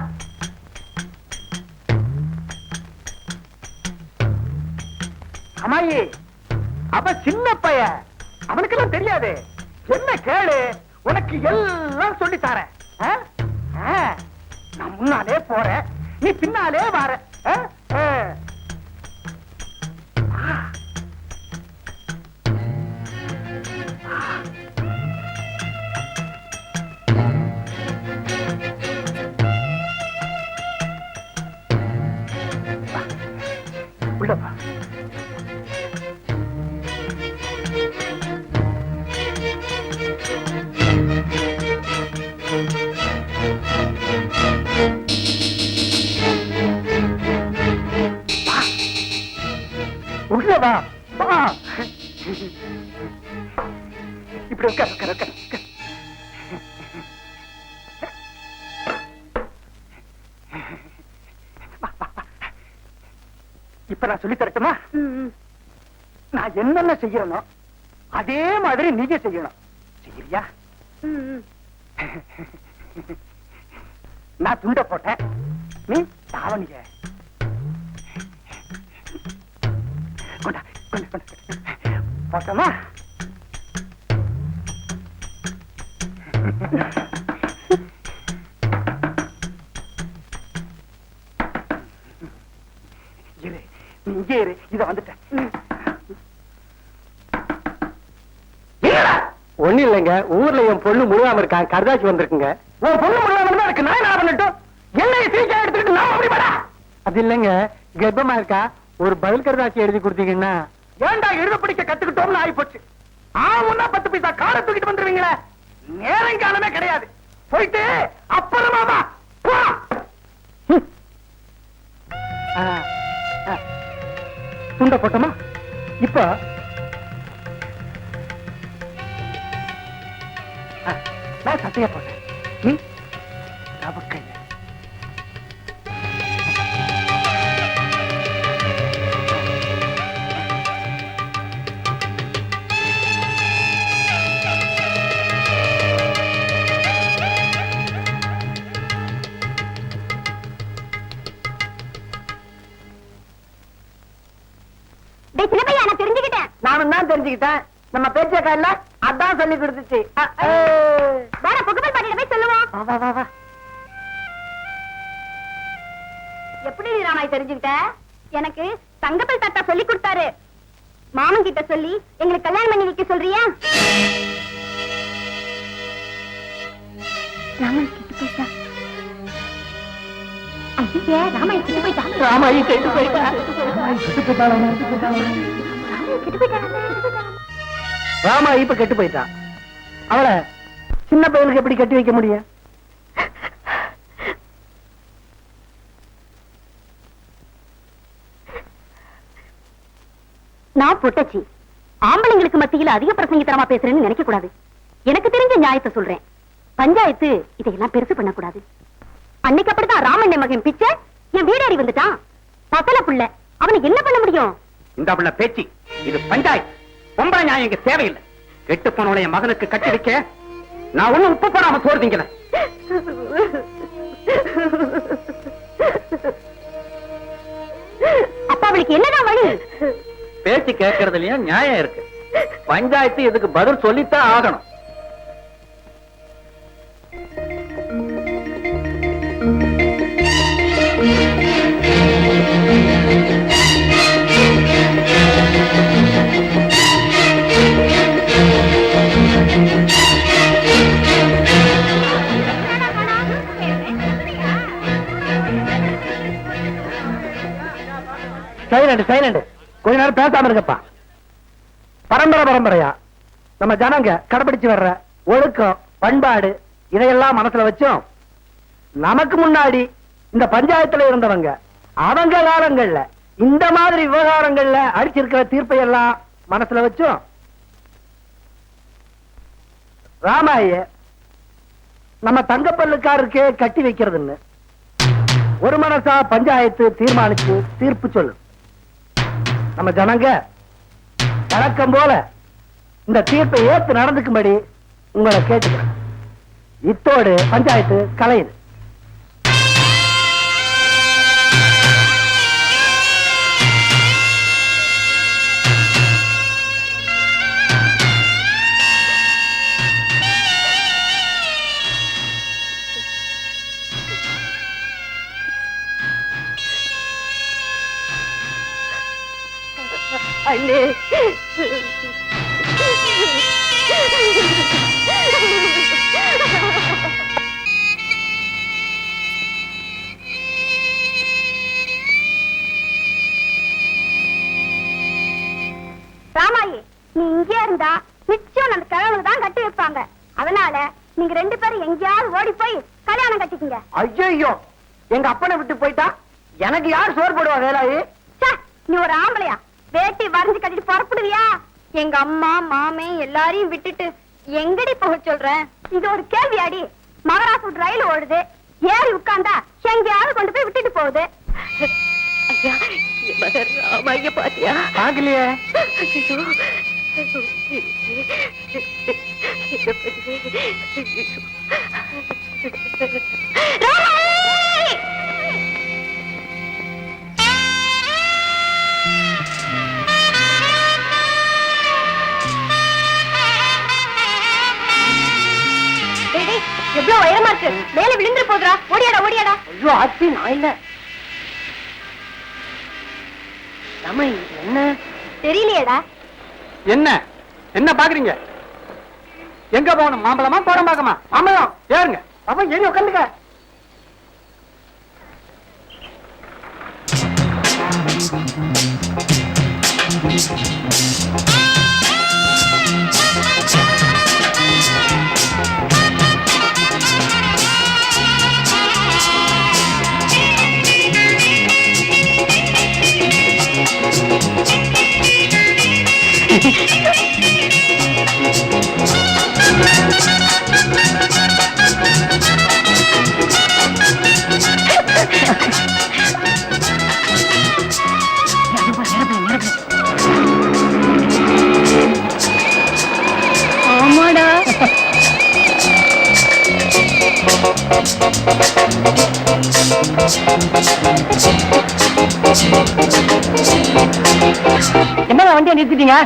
அம்மாயி, அவ சின்ன பையன், அவனுக்கெல்லாம் தெரியாது. என்ன கேளு, உனக்கு எல்லாம் சொல்லி தரேன். நான் முன்னாலே போறேன், நீ பின்னாலே வர. உள்ளப்பா. உள்ளவா, வா. இப்படி உட்கார், உட்கார், உட்கார், உட்கார். இப்ப நான் சொல்லி தரட்டுமா? நான் என்னென்ன செய்யறனோ அதே மாதிரி நீங்க செய்யணும். செய்யறியா? நான் துண்ட போட்டேன், நீ தாவணிய கொண்டா, கொண்டு கொண்டு போட்டோமா? இரு, நீ இங்கே இரு, இத வந்துட்டேன். ஒண்ணு இல்லைங்க, ஊர்ல என் பொண்ணு முழுகாம இருக்கான், கருதாச்சி வந்திருக்குங்க. உன் பொண்ணு முழுகாம இருந்தா இருக்கு, நான் என்ன பண்ணட்டும்? என்னைய சீக்கிரம் எடுத்துக்கிட்டு நான் அப்படி பண்ணா? அது இல்லைங்க, கர்ப்பமா இருக்கா, ஒரு பதில் கருதாச்சி எழுதி கொடுத்தீங்கன்னா. ஏன்டா எழுத பிடிக்க கத்துக்கிட்டோம்னு ஆகி போச்சு. ஆவுன்னா 10 பைசா காரை தூக்கிட்டு வந்துருவீங்களே, நேரம் காலமே கிடையாது. போயிட்டு அப்புறமா வா. போ. துண்ட போட்டோமா? இப்ப நான் சட்டையா போட்டேன், நீ தவக்கைய. நானும் தான் தெரிஞ்சுக்கிட்டேன். நம்ம பேச்சக்கா இல்ல, அதான் சொல்லி கொடுத்துச்சு. எப்படி ராமாய் தெரிஞ்சுக்கிட்ட? எனக்கு தங்கப்பல் தாத்தா சொல்லி கொடுத்தாரு. மாமன் கிட்ட சொல்லி எங்களுக்கு கல்யாணம் பண்ணி வைக்க சொல்றியா? ராமாய் கிட்ட போயிட்டா. ஐயே, ராமாய் கிட்ட போயிட்டா. ராமாயி கெட்டு போயிட்டா. ராமா இப்ப கெட்டு போயிட்டா. அவளை சின்ன பையனுக்கு எப்படி கட்டி வைக்க முடியும்? நான் பொட்டச்சி, ஆம்பளைங்களுக்கு மத்தியில அதிக பிரசங்கித்தனமா பேசுறேன்னு நினைக்க கூடாது. எனக்கு தெரிஞ்ச நியாயத்தை சொல்றேன். பஞ்சாயத்து இதையெல்லாம் பெருசு பண்ண கூடாது. அன்னைக்கு அப்படித்தான் ராமண்ண மகன் பிச்சை என் வீடேறி வந்துட்டான். பசல புள்ள, அவனுக்கு என்ன பண்ண முடியும்? இந்த புள்ள பேச்சு, இது பஞ்சாயத்து. பொம்பளை நியாயம் இங்க தேவையில்லை. கெட்டு போனவளைய மகனுக்கு கட்டி வைக்க நான் ஒண்ணும் உப்பு போடாம சோறுதீங்கல. அப்பா அவளுக்கு என்னதான் வழி? பேச்சு கேட்கறதுலயும் நியாயம் இருக்கு. பஞ்சாயத்து இதுக்கு பதில் சொல்லித்தான் ஆகணும். சைலண்ட் கொஞ்ச நேரம் பேசாம இருக்கப்பா. பரம்பரையா நம்ம ஜனங்க கடைபிடிச்சு வர்ற ஒழுக்கம் பண்பாடு இதையெல்லாம் மனசுல வச்சோம். நமக்கு முன்னாடி இந்த பஞ்சாயத்துல இருந்தவங்க அவங்க காலங்கள்ல இந்த மாதிரி விவகாரங்கள்ல அடிச்சிருக்கிற தீர்ப்பை எல்லாம் மனசுல வச்சோம். ராமாய நம்ம தங்கப்பல்லுக்காருக்கே கட்டி வைக்கிறதுன்னு ஒரு மனசா பஞ்சாயத்து தீர்மானிச்சு தீர்ப்பு சொல்லு. நம்ம ஜனங்க வழக்கம் போல இந்த தீர்ப்பை ஏத்து நடந்துக்கும்படி உங்களை கேட்டுக்கிறேன். இத்தோடு பஞ்சாயத்து கலையுது. அண்ணே, ராமாயி, நீ இங்கே இருந்தா நிச்சயம் அந்த கிழவனுக்கு தான் கட்டி வைப்பாங்க. அதனால நீங்க 2 பேரும் எங்கேயாவது ஓடி போய் கல்யாணம் கட்டிக்கீங்க. ஐயோ, எங்க அப்பனை விட்டு போயிட்டா எனக்கு யார் சோறு போடுவா? வேலாயி, நீ ஒரு ஆம்பளையா வேட்டி வரைஞ்சு கட்டிட்டு புறப்படுவியா? எங்க அம்மா மாமே எல்லாரையும் விட்டுட்டு எங்கடி போக சொல்ற? இது ஒரு கேள்வியாடி? மகாராஷ்டிர ரயில் ஓடுது, ஏறி உட்கார்ந்தா எங்கேயாவது கொண்டு போய் விட்டுட்டு போகுது. ராமைய பாத்தியா? பாக்கலையே. எவ்வளவு உயரமா இருக்கு, மேல விழுந்துரு போதுரா. ஓடியாடா ஓடியாடா. ஐயோ ஆச்சி, நான் இல்ல. என்ன தெரியலையேடா. என்ன என்ன பாக்குறீங்க? எங்க போகணும்? மாம்பழமா கோடம்பாக்கமா? மாம்பழம் ஏறுங்க. அப்ப ஏறி உட்காந்துக்க. ஆமாடா. என்ன வண்டியை நிறுத்திட்டீங்க?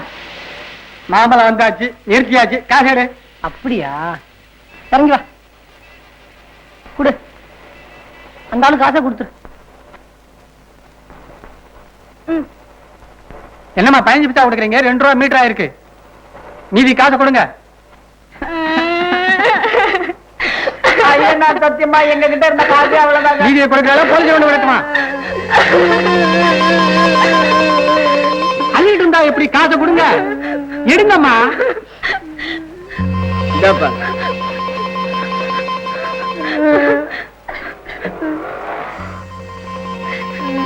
மாம்பழம் வந்தாச்சு, நிறுத்தியாச்சு. காசு அப்படியா? இறங்கி வா, குடு. அந்த ஆளு காசை கொடுத்துரு. என்னம்மா 15 பைசா கொடுக்குறீங்க? 2 ரூபா மீட்டர் ஆயிருக்கு. மீதி காசை கொடுங்க. சத்தியமா எங்க கிட்ட இருந்த காசு அவ்வளவுதான். மீதியை கொடுக்கறத போலீஸ் ஒண்ணு விடட்டுமா? அள்ளிட்டு இருந்தா எப்படி? காசை கொடுங்க. எடுங்கம்மா.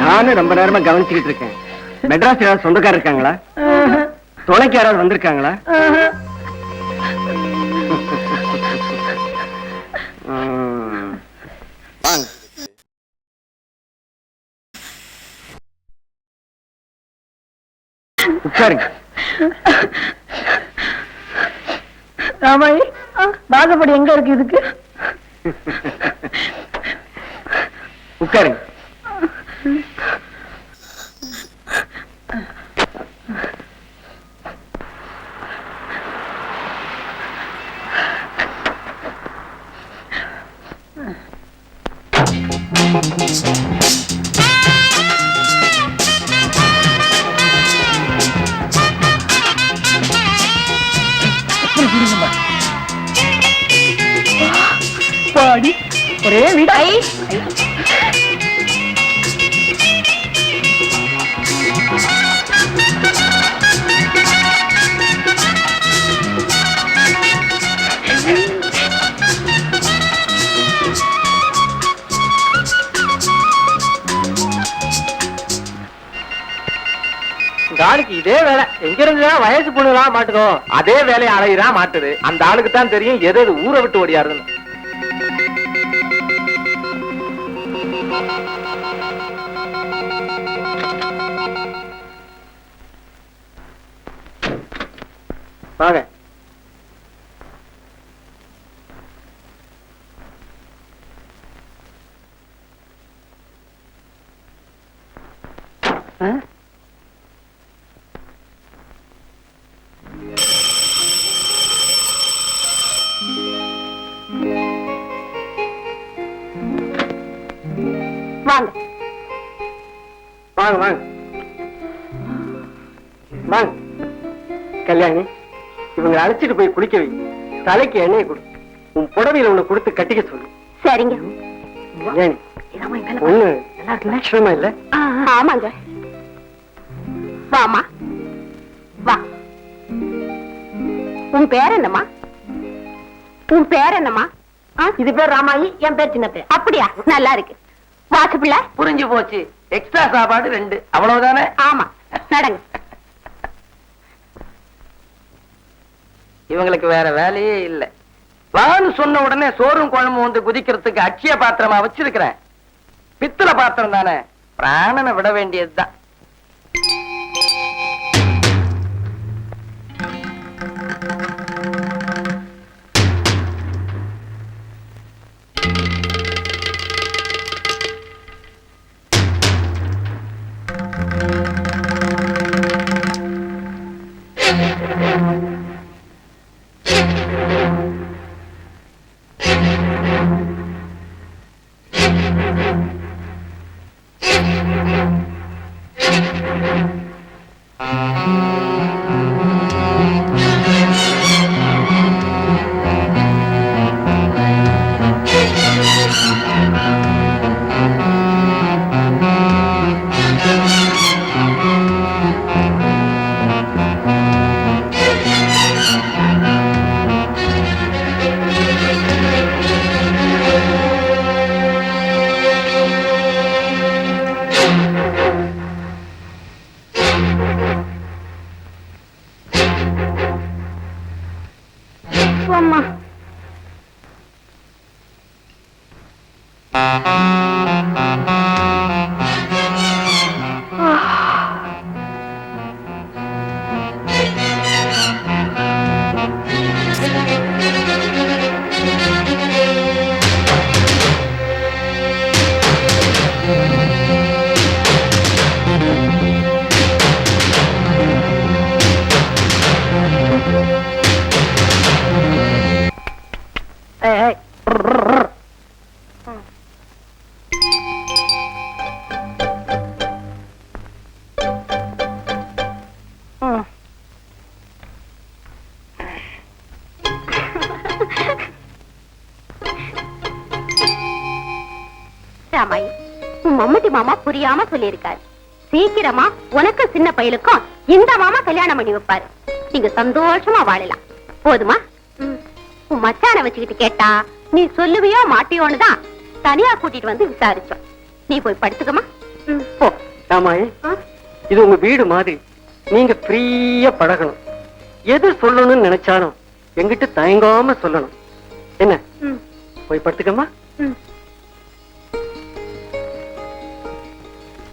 நானும் ரொம்ப நேரமா கவனிச்சுக்கிட்டு இருக்கேன். மெட்ராஸ் யாராவது சொந்தக்காரர் இருக்காங்களா? துணைக்கு யாராவது வந்திருக்காங்களா? உட்காருங்க. ராமாயி, வாசப்படி எங்க இருக்கு இதுக்கு? உட்காருங்க. ஒரே வீடா ஆளுக்கு இதே வேலை எங்க இருந்துதான் வயசு பொண்ணுலாம் மாட்டுதோ அதே வேலையை அலையிறா மாட்டுது. அந்த ஆளுக்கு தான் தெரியும் எது எது ஊரை விட்டு ஓடியாருன்னு. வாங்க. வாங்க வாங்க வாங்க வாங்க. கல்யாணி, இவங்களை அழைச்சிட்டு போய் குளிக்க வை. தலைக்கு எண்ணெயை கொடு. உன் புடவையில உன்னை கொடுத்து கட்டிக்க சொல்லு. சரிங்க. கல்யாணி, ஒண்ணு லட்சணமா இல்ல? ஆமாங்க. வாமா வா. உன் பேர் என்னம்மா? உன் பேர் என்னம்மா? இது பேர் ராமாயி, என் பேர் சின்ன பேர். அப்படியா? நல்லா இருக்கு. வாசு பிள்ளை புரிஞ்சு போச்சு. எக்ஸ்ட்ரா சாப்பாடு 2 அவ்வளவுதானே? ஆமா, நடங்க. இவங்களுக்கு வேற வேலையே இல்ல. வான்னு சொன்ன உடனே சோறும் குழம்பு வந்து குதிக்கிறதுக்கு அட்சய பாத்திரமா வச்சிருக்கிறேன். பித்தளை பாத்திரம் தானே, பிராணனை விட வேண்டியதுதான். அம்மா ராமாயி, உன் மம்முட்டி மாமா புரியாம சொல்லியிருக்காரு. சீக்கிரமா உனக்கு சின்ன பையலுக்கும் இந்த மாமா கல்யாணம் பண்ணி வைப்பாரு. நீங்க சந்தோஷமா வாழலாம். போதுமா? உன் மச்சான வச்சுக்கிட்டு கேட்டா நீ சொல்லுவியோ மாட்டியோன்னு தான் தனியா கூட்டிட்டு வந்து விசாரிச்சோம். நீ போய் படுத்துக்கமா. போ. ராமாயி, இது உங்க வீடு மாதிரி. நீங்க ஃப்ரீயா பழகணும். எது சொல்லணும்னு நினைச்சாலும் எங்கிட்ட தயங்காம சொல்லணும். என்ன? போய் படுத்துக்கமா.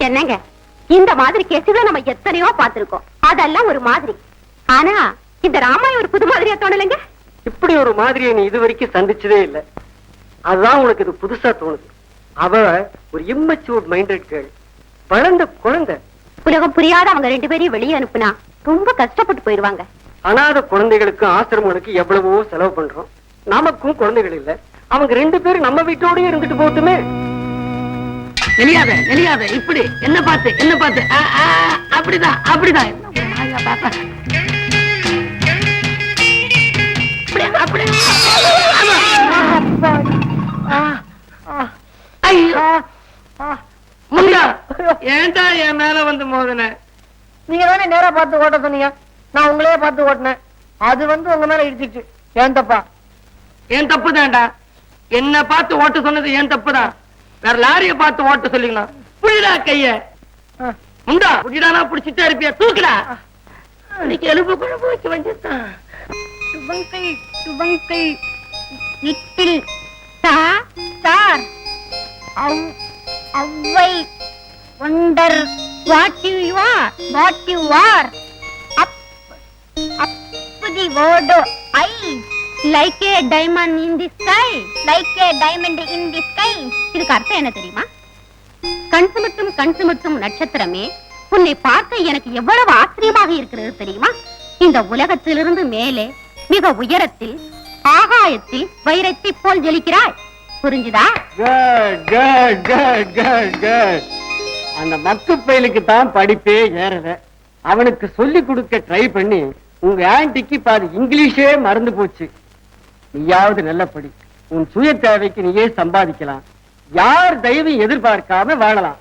என்னங்க, இந்த மாதிரி கேசுகளை நம்ம எத்தனையோ பார்த்திருக்கோம். அதெல்லாம் ஒரு மாதிரி. ஆனா இந்த ராமாயி ஒரு புது மாதிரியா தோணலைங்க. இப்படி ஒரு மாதிரியை நீ இது வரைக்கும் சந்திச்சதே இல்ல. அதுதான் உனக்கு இது புதுசா தோணுது. அவ ஒரு இம்மச்சூர் மைண்டட் கேள், வளர்ந்த குழந்தை. உலகம் புரியாத அவங்க 2 பேரையும் வெளியே அனுப்புனா ரொம்ப கஷ்டப்பட்டு போயிருவாங்க. அனாதை குழந்தைகளுக்கு ஆசிரமங்களுக்கு எவ்வளவோ செலவு பண்றோம். நமக்கும் குழந்தைகள் இல்ல. அவங்க 2 பேரும் நம்ம வீட்டோடய இருந்துட்டு போட்டுமே. நெளியாத நெளியாத இப்படி என்ன பார்த்து அப்படிதான் அப்படிதான் என்ன ஒரு மாதிரியா பார்க்க. அப்படி, அப்படி. ஆமா. ஐயோ. முந்தா ஏன்டா என் மேல வந்து மோதுன? நீங்க தானே நேரா பார்த்து ஓட்ட சொன்னீங்க, நான் உங்களையே பார்த்து ஓட்டினேன். அது வந்து உங்க மேல இடிச்சிச்சு. ஏன் தப்பா? ஏன் தப்பு தான்டா. என்ன பார்த்து ஓட்ட சொன்னது ஏன் தப்பு தான். வேற லாரிய பார்த்து ஓட்ட சொல்லிக்கலாம். புடிடா கைய. முண்டா புடிடானா புடிச்சிட்டே இருப்பியா? தூக்குடா. இன்னைக்கு எலும்பு குழம்பு வச்சு வந்துட்டான். சுபங்கை சுபங்கை நித்தில் சார் அவ்வை wonder what you are up the word I like a diamond in the sky இதுக்கு அர்த்தம் என்ன தெரியுமா? கண் சுமட்டும் நட்சத்திரமே, உன்னை பார்க்க எனக்கு எவ்வளவு ஆச்சரியமாக இருக்கிறது தெரியுமா? இந்த உலகத்திலிருந்து மேலே மிக உயரத்தில் ஆகாயத்தில் வைரத்தை போல் ஜொலிக்கிறாய். புரிஞ்சுதா? அந்த மக்கு பயலுக்கு தான் படிப்பே ஏறல. அவனுக்கு சொல்லி கொடுக்க ட்ரை பண்ணி உங்க ஆன்டிக்கு பாதி இங்கிலீஷே மறந்து போச்சு. நீயாவது நல்ல படி, உன் சுய தேவைக்கு நீயே சம்பாதிக்கலாம். யார் தயவும் எதிர்பார்க்காம வாழலாம்.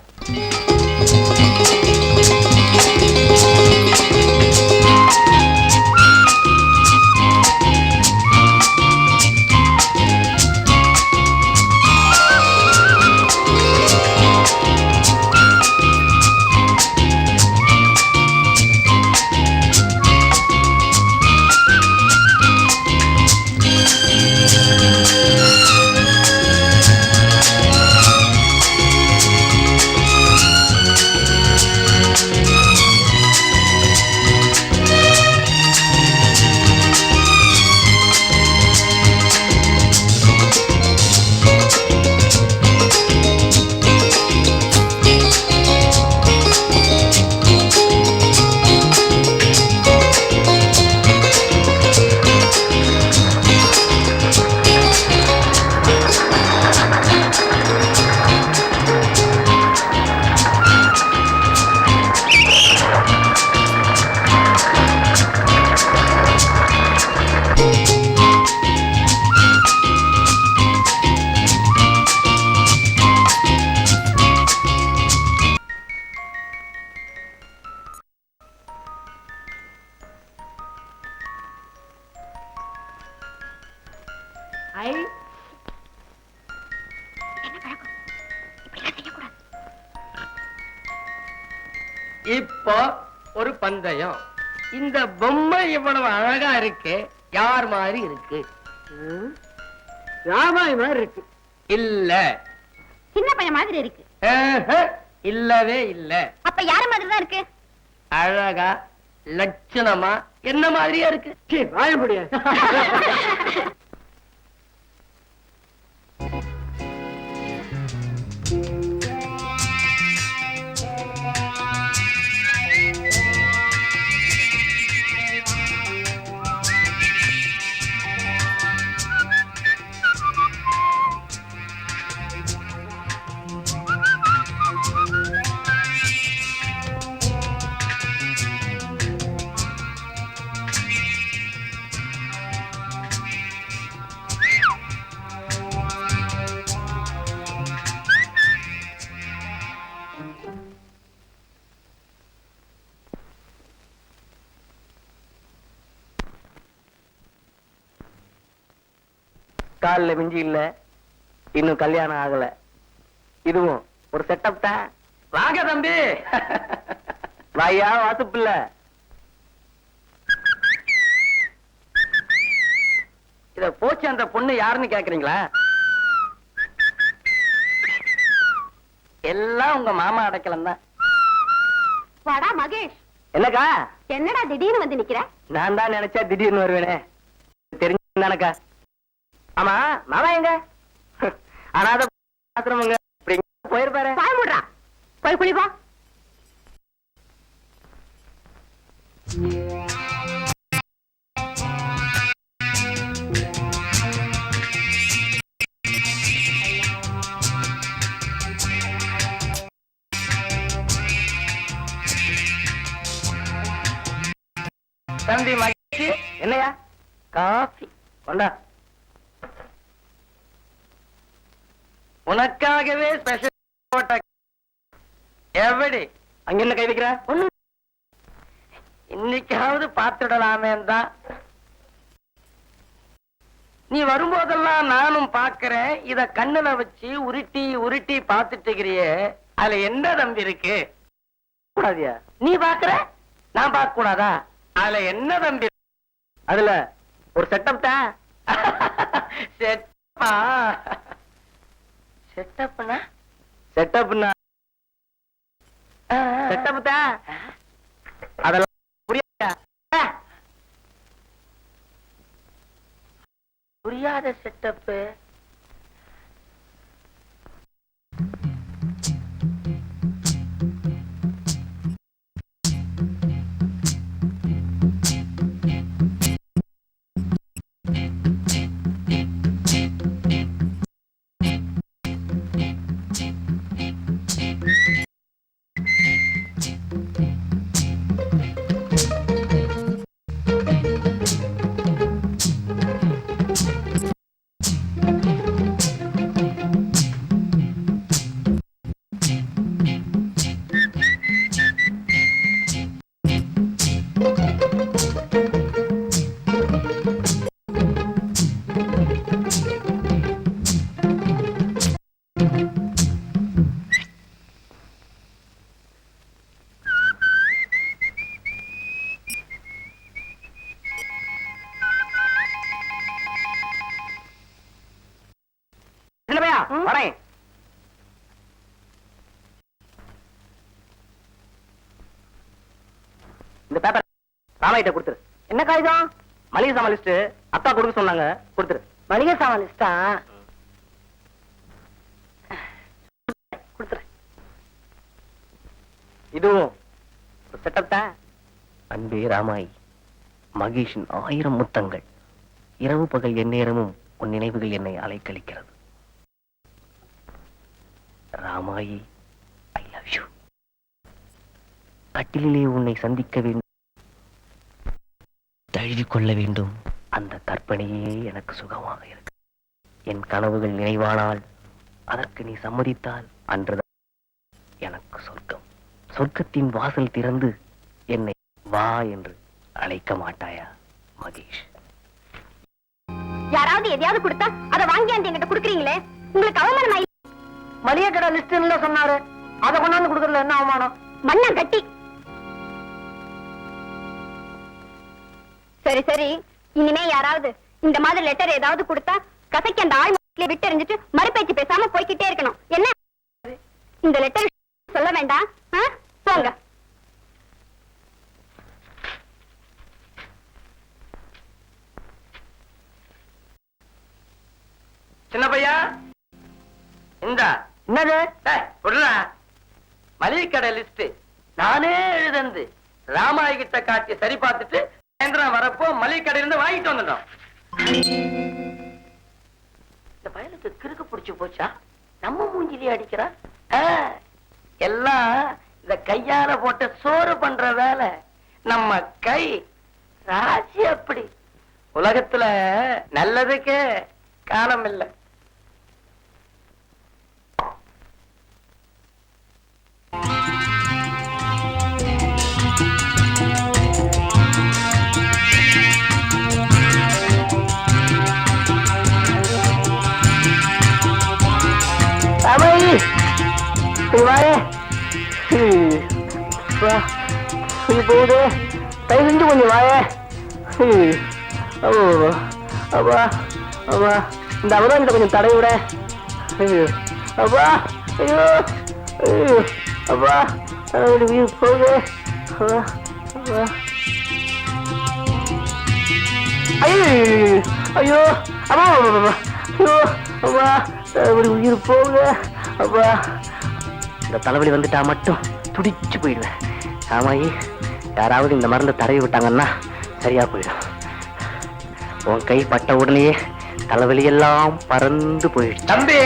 இப்போ ஒரு பந்தயம். இந்த பொம்மை இவ்வளவு அழகா இருக்கு, யார் மாதிரி இருக்கு? ராமாய் மாதிரி இருக்கு. இல்ல, சின்ன பையன் மாதிரி இருக்கு. இல்லவே இல்ல. அப்ப யார மாதிரி தான் இருக்கு? அழகா லட்சணமா என்ன மாதிரியா இருக்கு. வாயப்படியா? காலில் மிஞ்சி இல்ல, இன்னும் கல்யாணம் ஆகல. இதுவும் ஒரு செட்டப் தான். வாங்க தம்பி. வாயா வாசுப்பில்ல. இத போச்சு அந்த பொண்ணு யாருன்னு கேக்குறீங்களா? எல்லாம் உங்க மாமா அடைக்கலம் தான். வாடா மகேஷ். என்னக்கா? என்னடா திடீர்னு வந்து நிக்கிற? நான் தான் நினைச்சா திடீர்னு வருவேனே. தெரிஞ்சுதானக்கா? ஆமா மாமா எங்க? அனாத பாத்திரமுங்க போயிருப்பாரு. பாய் மூடுறா, போய் குளிப்பா. தம்பி மகிழ்ச்சி. என்னையா காஃபி கொண்டா. உனக்காகவே ஸ்பெஷல் போட்ட. எப்படி அங்க என்ன கை வைக்கிற? ஒண்ணு இன்னைக்காவது பார்த்துடலாமே தான். நீ வரும்போதெல்லாம் நானும் பாக்குறேன். இத கண்ணுல வச்சு உருட்டி உருட்டி பார்த்துட்டு இருக்கிறியே, அதுல என்ன தம்பி இருக்கு? கூடாதியா? நீ பாக்குற, நான் பார்க்க கூடாதா? அதுல என்ன தம்பி? அதுல ஒரு செட்டப் தான். செட்டப்பா? செட்டப்னா செட்டப்னா செட்டப் தான். அதெல்லாம் புரியாதா? புரியாத செட்டப். வரேன். இந்த பேப்பர் ராமாயிட்ட கொடுத்துரு. என்ன காகிதம்? மளிகை சாமான் லிஸ்ட். அத்தா கொடுக்க சொன்னாங்க, கொடுத்துரு. மளிகை சாமான் லிஸ்டா? கொடுத்துரு. இதுவும் செட்டப் தான். அன்பே ராமாய், மகேஷின் 1000 முத்தங்கள். இரவு பகல் எந்நேரமும் உன் நினைவுகள் என்னை அலைக்கழிக்கிறது. Ramayi, I love you. கட்டிலே உன்னை சந்திக்க வேண்டும், தழுவிக் கொள்ள வேண்டும். அந்த கற்பனையே எனக்கு சுகமாக இருக்கு. என் கனவுகள் நினைவானால், அதற்கு நீ சம்மதித்தால் அன்றுதான் எனக்கு சொர்க்கம். சொர்க்கத்தின் வாசல் திறந்து என்னை வா என்று அழைக்க மாட்டாயா மகேஷ்? யாராவது எதையாவது கொடுத்தா அதை வாங்கி அந்த எங்கிட்ட குடுக்குறீங்களே, உங்களுக்கு அவமானமா? மளிகை கடை லிஸ்ட் சொன்னாரு, அதை கொண்டாந்து கொடுக்கறதுல என்ன அவமானம்? மண்ணா கட்டி. சரி சரி, இனிமே யாராவது இந்த மாதிரி லெட்டர் ஏதாவது கொடுத்தா கசக்கி அந்த ஆள் விட்டு எறிஞ்சிட்டு மறுபேச்சு பேசாம போய்கிட்டே இருக்கணும். என்ன இந்த லெட்டர் சொல்ல வேண்டாம். போங்க. சின்ன பையா, இந்த என்னது மளிகை கடை லிஸ்ட் நானே எழுதந்து ராமாய் கிட்ட காட்டி சரி பார்த்துட்டு சாயந்தரம் வரப்போ மளிகை கடையில இருந்து வாங்கிட்டு வந்துட்டோம். இந்த பயலுக்கு கிறுக்கு பிடிச்சு போச்சா? நம்ம மூஞ்சிலே அடிக்கிறா. எல்லாம் இந்த கையால போட்ட சோறு பண்ற வேலை. நம்ம கை ராசி அப்படி. உலகத்துல நல்லதுக்கே காலம் இல்லை. போகுது, கை செஞ்சு கொஞ்சம் வாய. அப்பா அப்பா, இந்த அவதான் கொஞ்சம் தடை விட. அப்பா, ஐயோ ஐயோ, அப்பா போகுது. ஐயோ ஐயோ, அப்பா ஐயோ, அப்பா உயிர் போகுது. அப்பா, இந்த தலைவலி வந்துட்டா மட்டும் துடிச்சு போயிடுவேன். ஆமாயி, யாராவது இந்த மருந்தை தடவி விட்டாங்கன்னா சரியா போயிடும். உன் கை பட்ட உடனேயே தலைவலி எல்லாம் பறந்து போயிடுச்சு. தம்பி,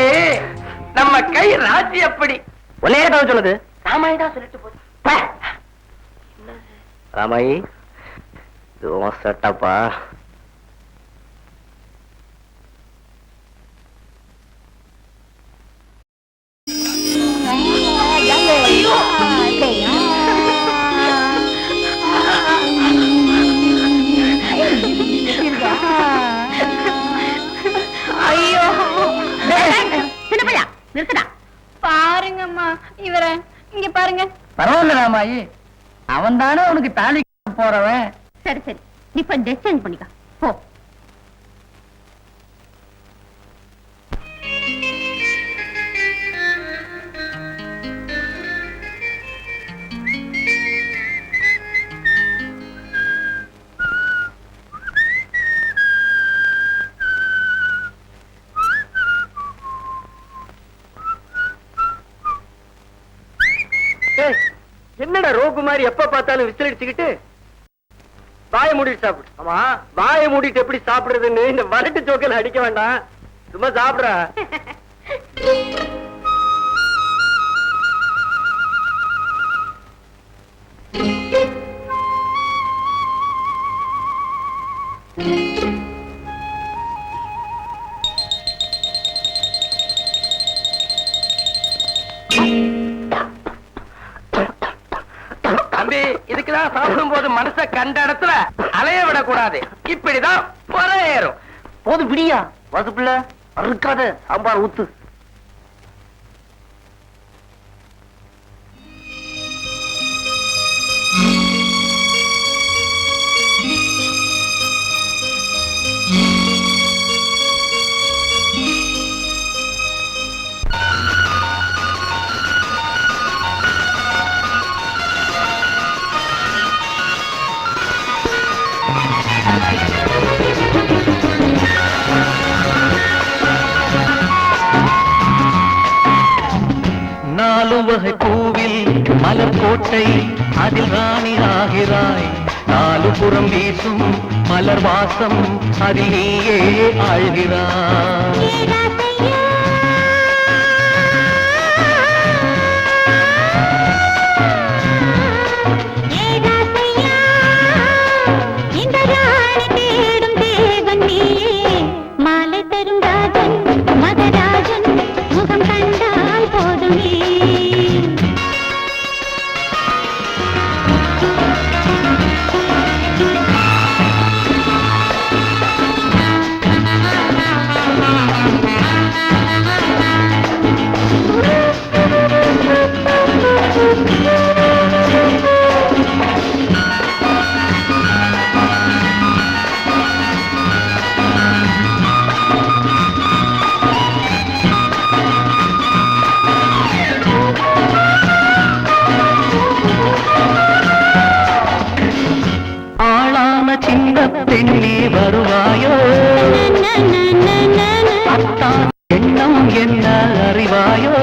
நம்ம கை ராசி அப்படி. ஒன்னே தவிர சொன்னது ராமாயி தான் சொல்லிட்டு போச்சு. ராமாயி, இதுவும் செட்டப்பா. ஐயோ சின்னப்பையா நிறுத்தடா. பாருங்கம்மா இவர இங்க பாருங்க. பரவாயில்ல ராமாயி, அவன் தானே உனக்கு தாலி போறவன். சரி சரி, நீ இப்ப ட்ரெஸ் சேஞ்ச் பண்ணிக்க போ. என்னடா ரோகு மாதிரி எப்ப பார்த்தாலும் விசில் அடிச்சுக்கிட்டு வாயை மூடிட்டு சாப்பிடு. ஆமா, வாயை மூடிட்டு எப்படி சாப்பிடுறதுன்னு இந்த வரட்டு சோக்கில அடிக்க வேண்டாம், சும்மா சாப்பிடுற. தம்பி, இதுக்குதான் சாப்பிடும் போது மனச கண்ட இடத்துல அலைய விடக்கூடாது. இப்படிதான் ஏறும். போது பிடியா வசுப்புல அறுக்காத சாம்பார் ஊத்து. வகை பூவில் மலர் கோட்டை அதில் ராணி ஆகிறாய். நாலு புறம் வீசும் மலர் வாசம் அதில் நீயே ஆழ்கிறாய். பெண்ணே வருவாயோ, அத்தான் எண்ணம் என்ன அறிவாயோ,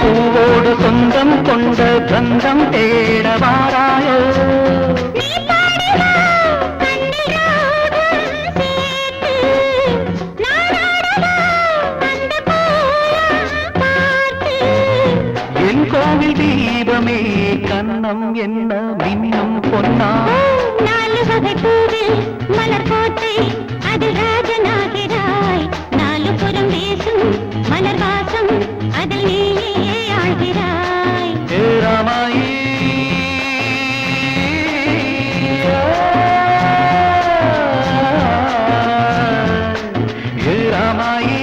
பூவோடு சொந்தம் கொண்ட பந்தம் தேடவாராயோ. என் கோவில் தீபமே கண்ணம் என்ன மின்னும் பொன்னா. நாலு வகை பூவில் மலர் கோட்டை அதில் ராஜனாகிறாய். நாலு புறம் வீசும் மலர் வாசம் அதில் நீயே ஆழ்கிறாய். ராமாயி ராமாயி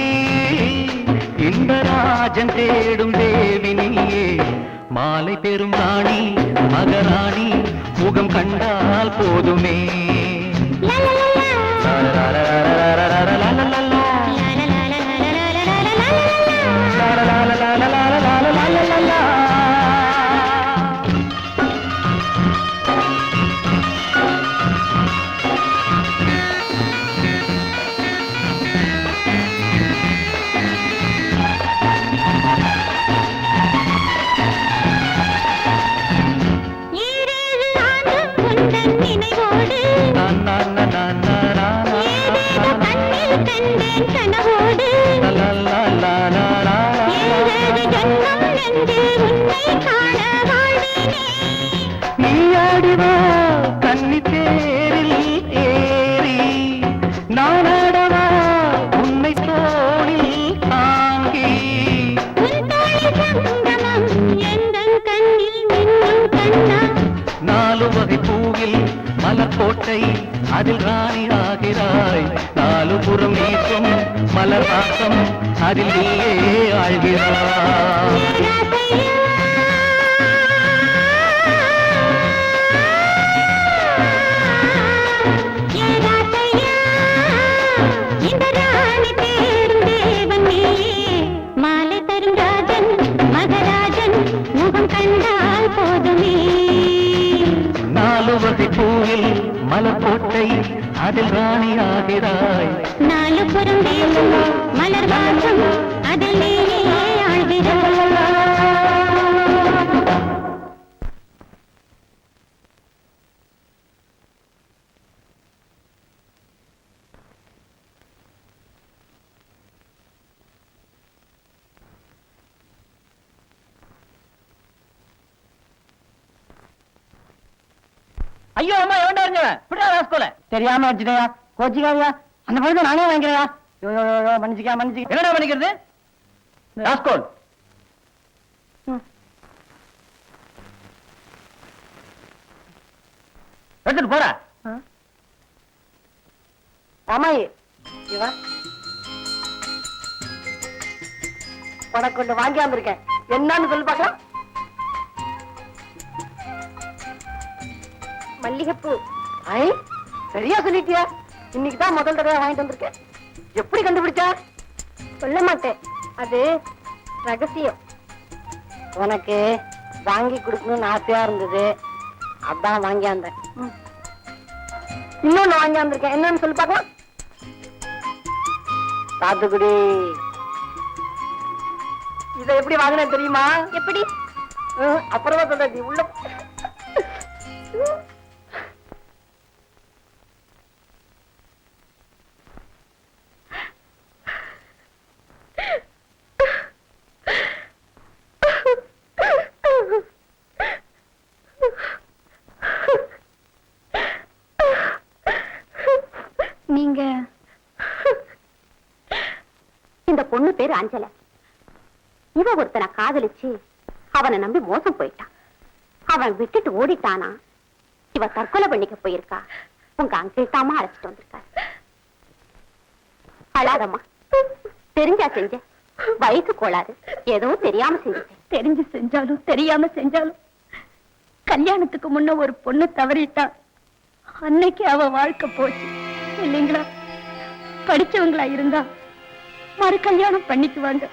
இந்த ராஜன் தேடும் தேவி நீயே. மாலை பெரும் ராணி மகராணி முகம் கண்டால் போதுமே. நீயாடிவா மலர்கோட்டை அதில் ராணி ஆகிறாய் நாலு புறம் வீசும் மலர் வாசம் அதில் நீயே ஆழ்கிறாய் மாலை தரும் ராஜன் மகராஜன் முகம் கண்டால் போதுமே நாலு வகை பூவில் மலர்கோட்டை அதில் ராணி ஆகிறாய் நாலு புறம் வீசும் மலர் வாசம் அதில் நீயே ஆழ்கிறாய் ஐயோ அம்மா எவன்டா இருங்க விடா ராஸ்கோல தெரியாம வச்சுட்டயா கோச்சிக்காதியா அந்த பழத்தை நானே வாங்கிக்கிறேயா மன்னிச்சுக்க என்னடா பண்ணிக்கிறது ராஸ்கோல் எடுத்துட்டு போற அம்மாயி இவன் உனக்கு ஒண்ணு வாங்கியாம இருக்கேன் என்னன்னு சொல்லி பார்க்கலாம் மல்லிகைப்பூ. ஐ சரியா சொல்லிட்டியா இன்னைக்கு தான் முதல் தடவை வாங்கிட்டு வந்திருக்கேன் எப்படி கண்டுபிடிச்சா சொல்ல மாட்டேன், அது ரகசியம். உனக்கு வாங்கி கொடுக்கணும்னு ஆசையா இருந்தது அதான் வாங்கியாந்தேன் இன்னொன்னு வாங்கியாந்திருக்கேன் என்னன்னு சொல்லி பார்க்கலாம் சாத்துக்குடி இதை எப்படி வாங்கினேன் தெரியுமா எப்படி? அப்புறமா சொல்ற நீ உள்ள நீங்க இந்த பொண்ணு பேரு அஞ்சல. இவ ஒருத்தனை காதலிச்சு அவனை நம்பி மோசம் போயிட்டான். அவன் விட்டுட்டு ஓடிட்டானா. இவ தற்கொலை பண்ணிக்க போயிருக்கா. உங்க அங்கிள் தாமா அழைச்சிட்டு வந்திருக்காரு. அழாதம்மா, தெரிஞ்சா செஞ்ச, வயசு கோளாறு, ஏதோ தெரியாம செஞ்சுட்டேன். தெரிஞ்சு செஞ்சாலும் தெரியாம செஞ்சாலும் கல்யாணத்துக்கு முன்ன ஒரு பொண்ணு தவறிட்டா அன்னைக்கு அவ வாழ்க்கை போச்சு இல்லைங்களா? படிச்சவங்களா இருந்தா மறு கல்யாணம் பண்ணிக்குவாங்க,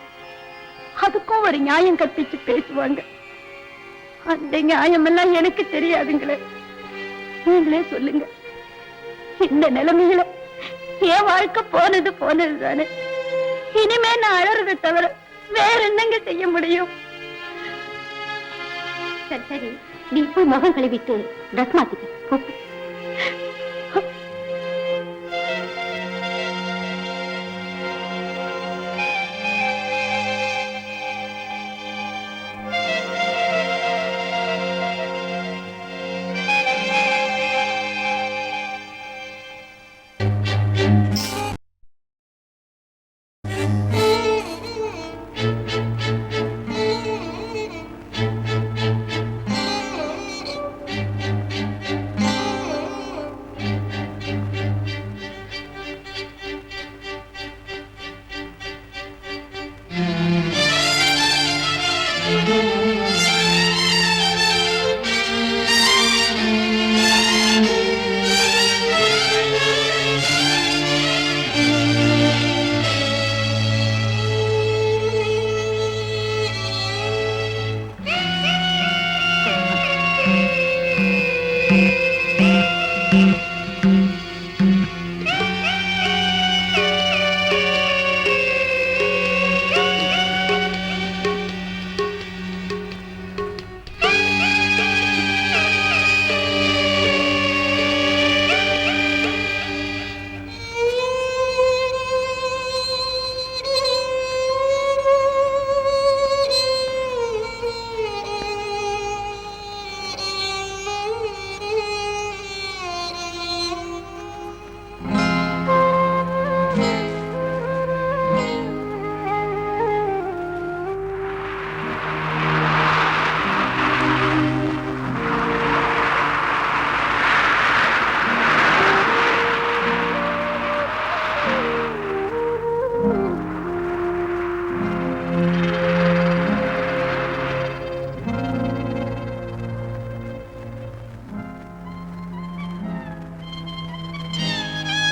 அதுக்கும் ஒரு நியாயம் கற்பிச்சு பேசுவாங்க. அந்த நியாயம் எல்லாம் எனக்கு தெரியாதுங்களே. நீங்களே சொல்லுங்க, இந்த நிலைமையில என் வாழ்க்கை போனது போனது தானே. இனிமே நான் அழறதை தவிர வேற என்னங்க செய்ய முடியும்? சரி சரி, நீ போய் முகம் கழுவிட்டு ட்ரெஸ் மாத்திக்க போ.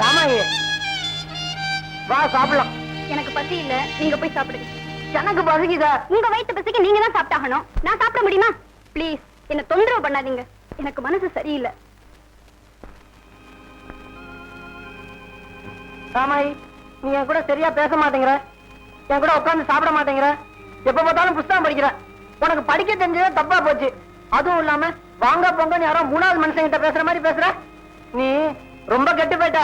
ராமாயி வா சாப்பிடலாம். எனக்கு பசி இல்ல, நீங்க போய் சாப்பிடுங்க. எனக்கு பசிக்குதா? உங்க வயிற்று பசிக்கு நீங்க தான் சாப்பிட்டாகணும். நான் சாப்பிட முடியுமா? ப்ளீஸ் என்ன தொந்தரவு பண்ணாதீங்க, எனக்கு மனசு சரியில்லை. ராமாயி, நீ என் கூட சரியா பேச மாட்டேங்கிற, என் கூட உட்கார்ந்து சாப்பிட மாட்டேங்கிற, எப்ப பார்த்தாலும் புஸ்தகம் படிக்கிற. உனக்கு படிக்க தெரிஞ்சதே தப்பா போச்சு. அதுவும் இல்லாம வாங்க பொங்கன்னு யாரோ மூணாவது மனுஷன் கிட்ட பேசுற மாதிரி பேசுற. நீ ரொம்ப கெட்டு போயிட்ட.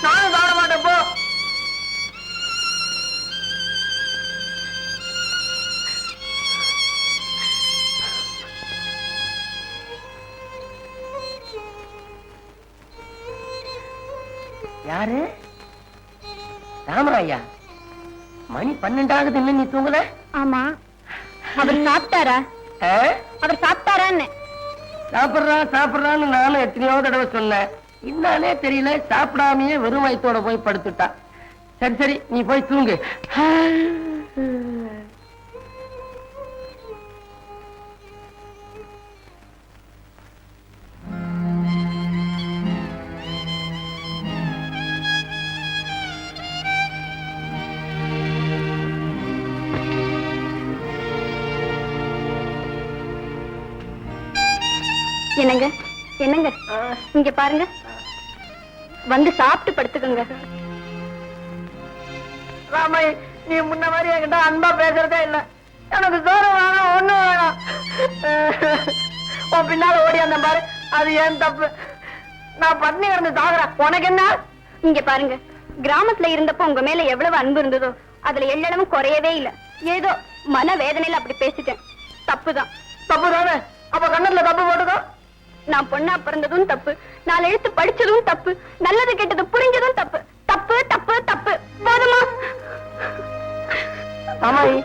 நானும் சாப்பிட மாட்டேன் போ. யாரு? ராமராயா, மணி 12 ஆகுது, இன்னும் நீ தூங்கல? ஆமா, அவர் சாப்பிட்டாரா? அவர் சாப்பிட்டாரான்னு. சாப்பிடுறான்னு நானும் எத்தனையோ தடவை சொன்னேன். இன்னானே தெரியல, சாப்பிடாமையே வெறும் வயித்தோட போய் படுத்துட்டா. சரி சரி, நீ போய் தூங்கு. என்னங்க என்னங்க, இங்க பாருங்க, வந்து சாப்பிட்டு படுத்துக்கோங்க. ராமாய், நீ முன்ன மாதிரி என்கிட்ட அன்பா பேசுறதே இல்ல. எனக்கு சோறு வேணாம், ஒண்ணு வேணாம். உன் பின்னால ஓடி அந்த பாரு, அது ஏன் தப்பு. நான் பட்னி கிடந்து சாகுறேன், உனக்கு என்ன? இங்க பாருங்க, கிராமத்துல இருந்தப்போ உங்க மேல எவ்வளவு அன்பு இருந்ததோ அதுல எல்லளவும் குறையவே இல்ல. ஏதோ மன வேதனையில அப்படி பேசிட்டேன். தப்புதான். தப்பு தானே? அப்ப கண்ணத்துல தப்பு போட்டுக்கோ. நான் பொண்ணா பிறந்ததும் தப்பு, 4 எழுத்து படிச்சதும் தப்பு, நல்லது கெட்டது புரிஞ்சதும் தப்பு. தப்பு தப்பு தப்பு. போதுமா? ராமாயி,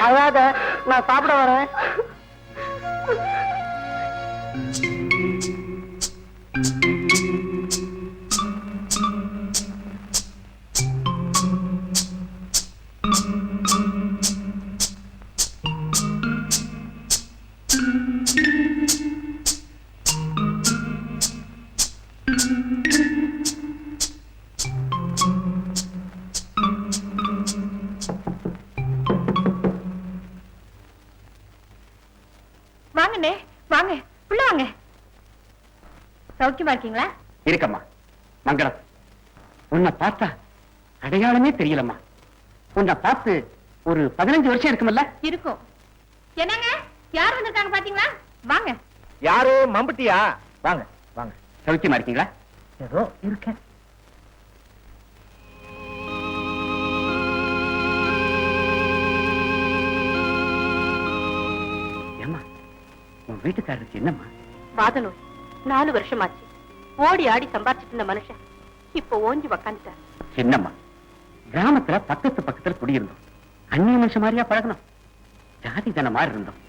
அழாத, நான் சாப்பிட வரேன். வாங்கண்ணே, வாங்க, உள்ள வாங்க. சௌக்கியமா இருக்கீங்களா? இருக்கம்மா. மங்களம், உன்னை பார்த்தா அடையாளமே தெரியலம்மா. உன்னை பார்த்து ஒரு 15 வருஷம் இருக்குமல்ல? இருக்கும். என்னங்க, யார் வந்திருக்காங்க பாத்தீங்களா? வாங்க. யாரு? மம்பட்டியா? வாங்க வாங்க. சௌக்கியமா இருக்கீங்களா? ஏதோ இருக்கேன். ஏம்மா, உன் வீட்டுக்காரருக்கு என்னம்மா? வாதநோய் 4 வருஷமாச்சு. ஓடி ஆடி சம்பாரிச்சிட்டு இருந்த மனுஷன் இப்ப ஓஞ்சி உக்காந்துட்டார். என்னம்மா, கிராமத்துல பக்கத்துல குடியிருந்தோம். அந்நிய மனுஷன் மாதிரியா பழகணும்? ஜாதி ஜன மாதிரி இருந்தோம்.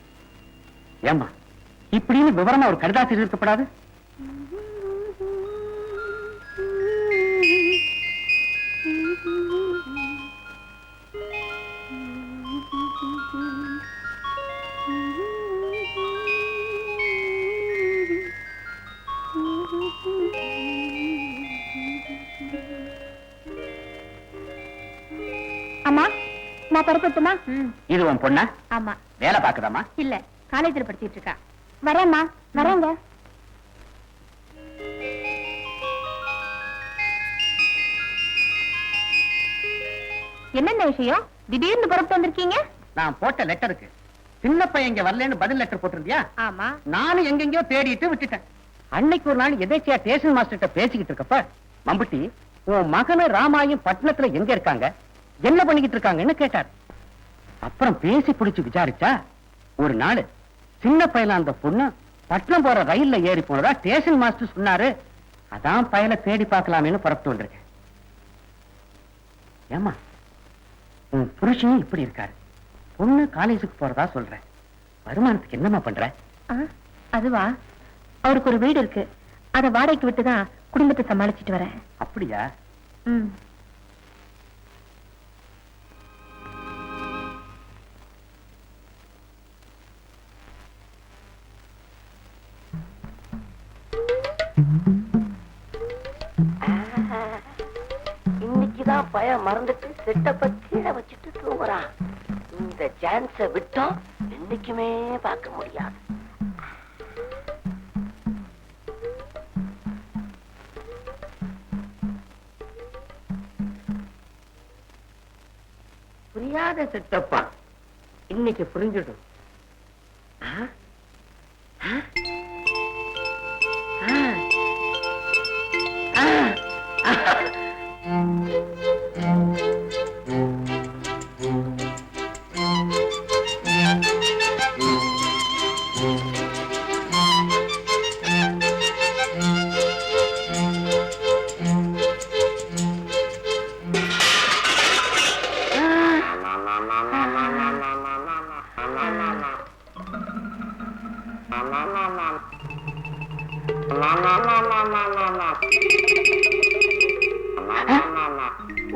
ஏம்மா, இப்படின்னு விவரமா ஒரு கடிதாசி இருக்கப்படாது? அம்மா, நான் பரப்பட்டுமா? இது உன் பொண்ணா? ஆமா. வேலை பாக்குதாமா? இல்ல, காலேஜ்ல படிச்சிட்டு இருக்கா. வரேம்மா, வரேங்க. என்னென்ன விஷயம்? திடீர்னு புறப்பட்டு வந்திருக்கீங்க? நான் போட்ட லெட்டருக்கு சின்ன பையன் இங்க வரலன்னு பதில் லெட்டர் போட்டிருந்தியா? ஆமா. நானும் எங்கெங்கயோ தேடிட்டு விட்டுட்டேன். அன்னைக்கு ஒரு நாள் எதேச்சியா ஸ்டேஷன் மாஸ்டர்கிட்ட பேசிக்கிட்டு இருக்கப்ப, மம்புட்டி, உன் மகனும் ராமாயும் பட்டணத்துல எங்க இருக்காங்க, என்ன பண்ணிக்கிட்டு இருக்காங்கன்னு கேட்டார். அப்புறம் பேசி பிடிச்சு விசாரிச்சா, ஒரு நாள் சின்ன பையல அந்த பொண்ணு பட்டணம் போற ரயில்ல ஏறி போனதா ஸ்டேஷன் மாஸ்டர் சொன்னாரு. அதான் பையலை தேடி பார்க்கலாமேன்னு புறப்பட்டு வந்திருக்கேன். ஏமா, உன் புருஷனும் இப்படி இருக்காரு, பொண்ணு காலேஜுக்கு போறதா சொல்றேன். வருமானத்துக்கு என்னமா பண்ற? அதுவா, அவருக்கு ஒரு வீடு இருக்கு, அத வாடகைக்கு விட்டுதான் குடும்பத்தை சமாளிச்சிட்டு வரேன். அப்படியா? எல்லாம் மறந்துட்டு செட்டப்ப கீழே வச்சுட்டு தூங்குறான். இந்த சான்ஸ விட்டோம் என்னைக்குமே பார்க்க முடியாது. புரியாத செட்டப்பா இன்னைக்கு புரிஞ்சிடும்.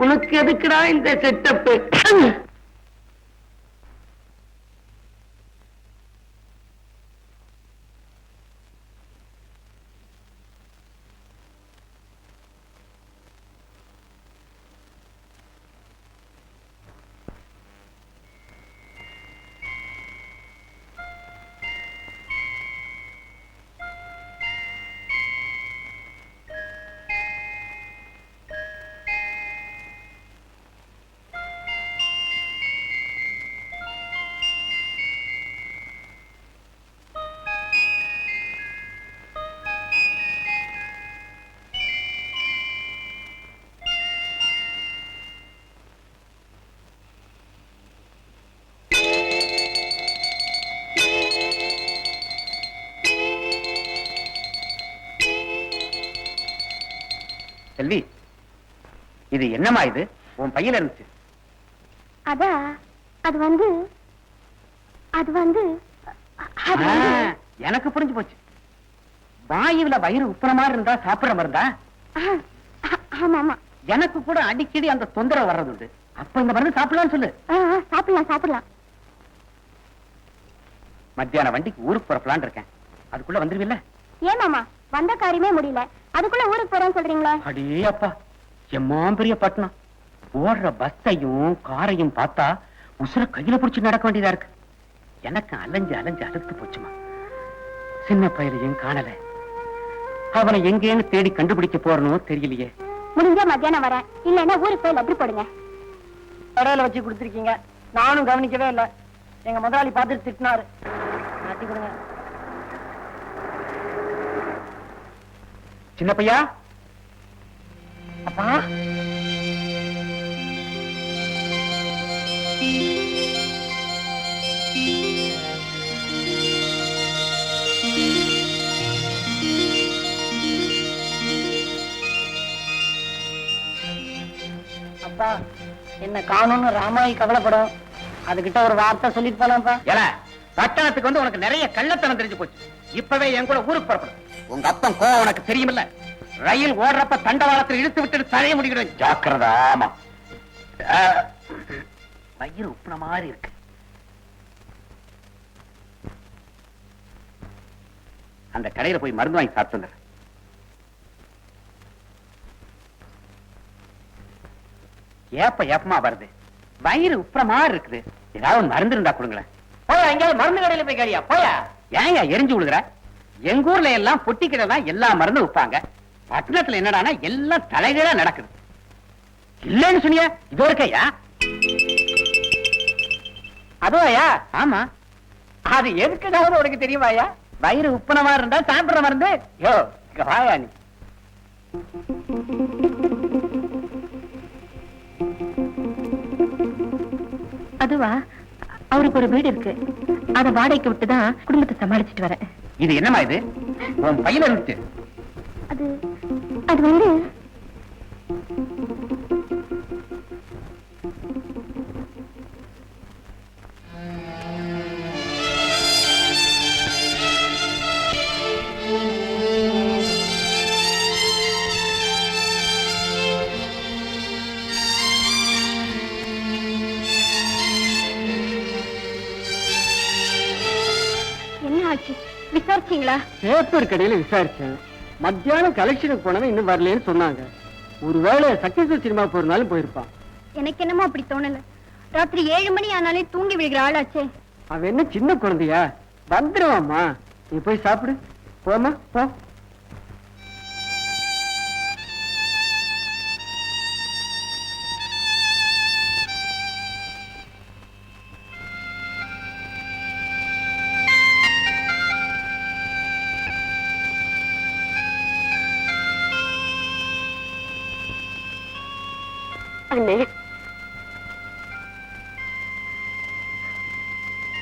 உனக்கு எதுக்குடா இந்த செட்டப்பு? செல்வி, இது என்னமா இது உன் பையில இருந்துச்சு? எனக்கு புரிஞ்சு போச்சு. வாயுல வயிறு உப்புற மாதிரி இருந்தா சாப்பிட மருந்தா? எனக்கு கூட அடிக்கடி அந்த தொந்தரவு வர்றது. அப்ப இந்த மருந்து சாப்பிடலாம்னு சொல்லு. சாப்பிடலாம். மத்தியான வண்டிக்கு ஊருக்கு புறப்பலான் இருக்கேன். அதுக்குள்ள வந்துருவில்ல? ஏன் மாமா, வந்த காரியமே முடியல, அதுக்குள்ள ஊருக்கு போறோம் சொல்றீங்களா? அடே அப்பா, எம்மாம் பெரிய பட்டணம். ஓடுற பஸ்ஸையும் காரையும் பார்த்தா உசுர கையில புடிச்சு நடக்க வேண்டியதா இருக்கு. எனக்கு அலைஞ்சு அழுத்து போச்சுமா. சின்ன பையனையும் காணல. அவனை எங்கேன்னு தேடி கண்டுபிடிக்க போறனோ தெரியலையே. முடிஞ்சா மத்தியானம் வரேன், இல்லன்னா ஊருக்கு போய் லட்டு போடுங்க. கடையில வச்சு கொடுத்துருக்கீங்க, நானும் கவனிக்கவே இல்லை. எங்க முதலாளி பார்த்துட்டு திட்டினாரு. மாத்தி கொடுங்க. சின்ன பையா, அப்பா அப்பா, என்ன காணும்னு ராமாயி கவலைப்படும். அதுகிட்ட ஒரு வார்த்தை சொல்லிட்டு போலாம்ப்பா. பட்டணத்துக்கு வந்து உனக்கு நிறைய கள்ளத்தனம் தெரிஞ்சு போச்சு. இப்பவே என் கூட ஊருக்கு புறப்படும். உங்க அப்பன் கோவம் உனக்கு தெரியுமில்ல? ரயில் ஓடுறப்ப தண்டவாளத்தில் இழுத்து விட்டு தழைய முடிக்கிறேன். ஜாக்கிரதா. ஆமா, வயிறு உப்புன மாதிரி இருக்கு. அந்த கடையில போய் மருந்து வாங்கி சாப்பிட்டு ஏப்பமா வருது. வயிறு உப்புற மாதிரி இருக்குது. ஏதாவது மருந்து இருந்தா கொடுங்களேன். போயா, எங்கேயாவது மருந்து கடையில போய் கேளியா? போயா. ஏன் எரிஞ்சு விழுகிற? எங்க ஊர்ல எல்லாம் பொட்டிக்கிட்டதான் எல்லா மருந்தும் விற்பாங்க. பட்டணத்துல என்னடானா எல்லாம் தலைகீழா நடக்குது. இல்லன்னு சொன்னியா? இது இருக்கையா? அதுவாயா? ஆமா. அது எதுக்குதாவது உனக்கு தெரியுமாயா? வயிறு உப்புனமா இருந்தா சாப்பிடுற மருந்து. யோ, இங்க வாயா நீ. அதுவா, அவருக்கு ஒரு வீடு இருக்கு, அத வாடகைக்கு விட்டுதான் குடும்பத்தை சமாளிச்சுட்டு வரேன். இது என்னமா இது உன் பையில இருந்துச்சு? அது வந்து என்ன ஆச்சு? விசாரிச்சீங்களா? பேப்பர் கடையில விசாரிச்சேன். மத்தியானம் கலெக்ஷனுக்கு போனவன் இன்னும் வரலன்னு சொன்னாங்க. ஒருவேளை சக்சஸ்ஃபுல் சினிமா போறதுனாலும் போயிருப்பான். எனக்கு என்னமோ அப்படி தோணல. ராத்திரி 7 மணி ஆனாலே தூங்கி விழுகிற ஆளாச்சே. அவன் என்ன சின்ன குழந்தையா? வந்துருவாம்மா. நீ போய் சாப்பிடு. போமா போ. அண்ணே,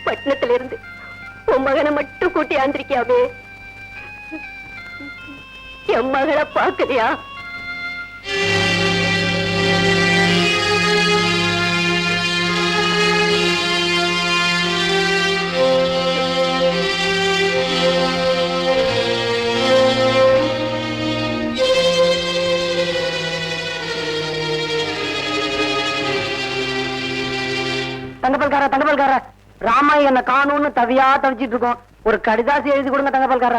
பட்டணத்துல இருந்து உன் மகனை மட்டும் கூட்டி ஆந்திருக்கியாவே, என் மகளை பாக்கலையா? தங்கப்பால்கார ராமாயி என்ன காணும்னு தவியா தவிச்சிட்டு இருக்கோம். ஒரு கடிதாசி எழுதி கொடுங்க தங்கப்பால்கார.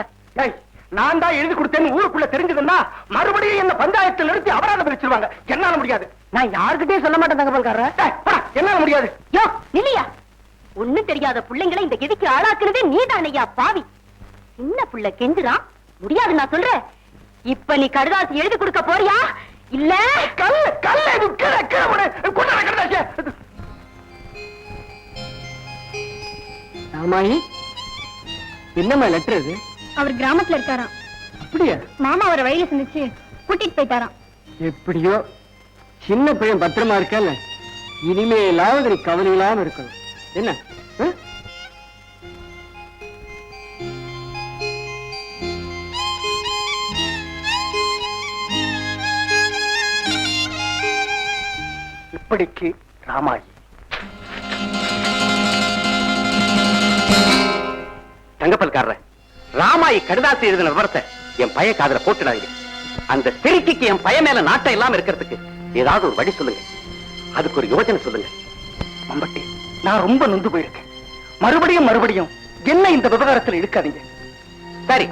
நான் தான் எழுதி கொடுத்தேன்னு ஊருக்குள்ள தெரிஞ்சதுன்னா மறுபடியும் என்ன பஞ்சாயத்தில் நிறுத்தி அபராதம் பிரிச்சிருவாங்க. என்னால முடியாது. நான் யாருக்கிட்டயும் சொல்ல மாட்டேன் தங்கப்பால்கார. என்னால முடியாது. யோ நில்லையா, ஒண்ணும் தெரியாத பிள்ளைங்களை இந்த கெதிக்கு ஆளாக்குனதே நீதானையா பாவி. சின்ன புள்ள கெஞ்சுறா, முடியாது நான் சொல்றேன். இப்ப நீ கடிதாசி எழுதி கொடுக்க போறியா இல்ல? ராமாயி, என்னம்மா லெட்டர் இது? அவர் கிராமத்துல இருக்காராம். அப்படியா? மாமா அவரை வழியில சந்திச்சு கூட்டிட்டு போயிட்டாராம். எப்படியோ சின்ன பையன் பத்திரமா இருக்கல, இனிமேலாவது நீ கவலை இல்லாம இருக்கணும். என்ன இப்படிக்கு ராமாயி. தங்கப்பல்காரர், ராமாயி கடிதாசி எழுதின விவரத்தை என் பையன் காதுல போட்டுடாதீங்க. அந்த சிரிக்கிக்கு என் பையன் மேல நாட்டம் இல்லாம இருக்கிறதுக்கு ஏதாவது ஒரு வழி சொல்லுங்க. அதுக்கு ஒரு யோசனை சொல்லுங்க. மம்பட்டி, நான் ரொம்ப நொந்து போயிருக்கேன். மறுபடியும் என்ன இந்த விவகாரத்தில் இருக்காதீங்க. சரி,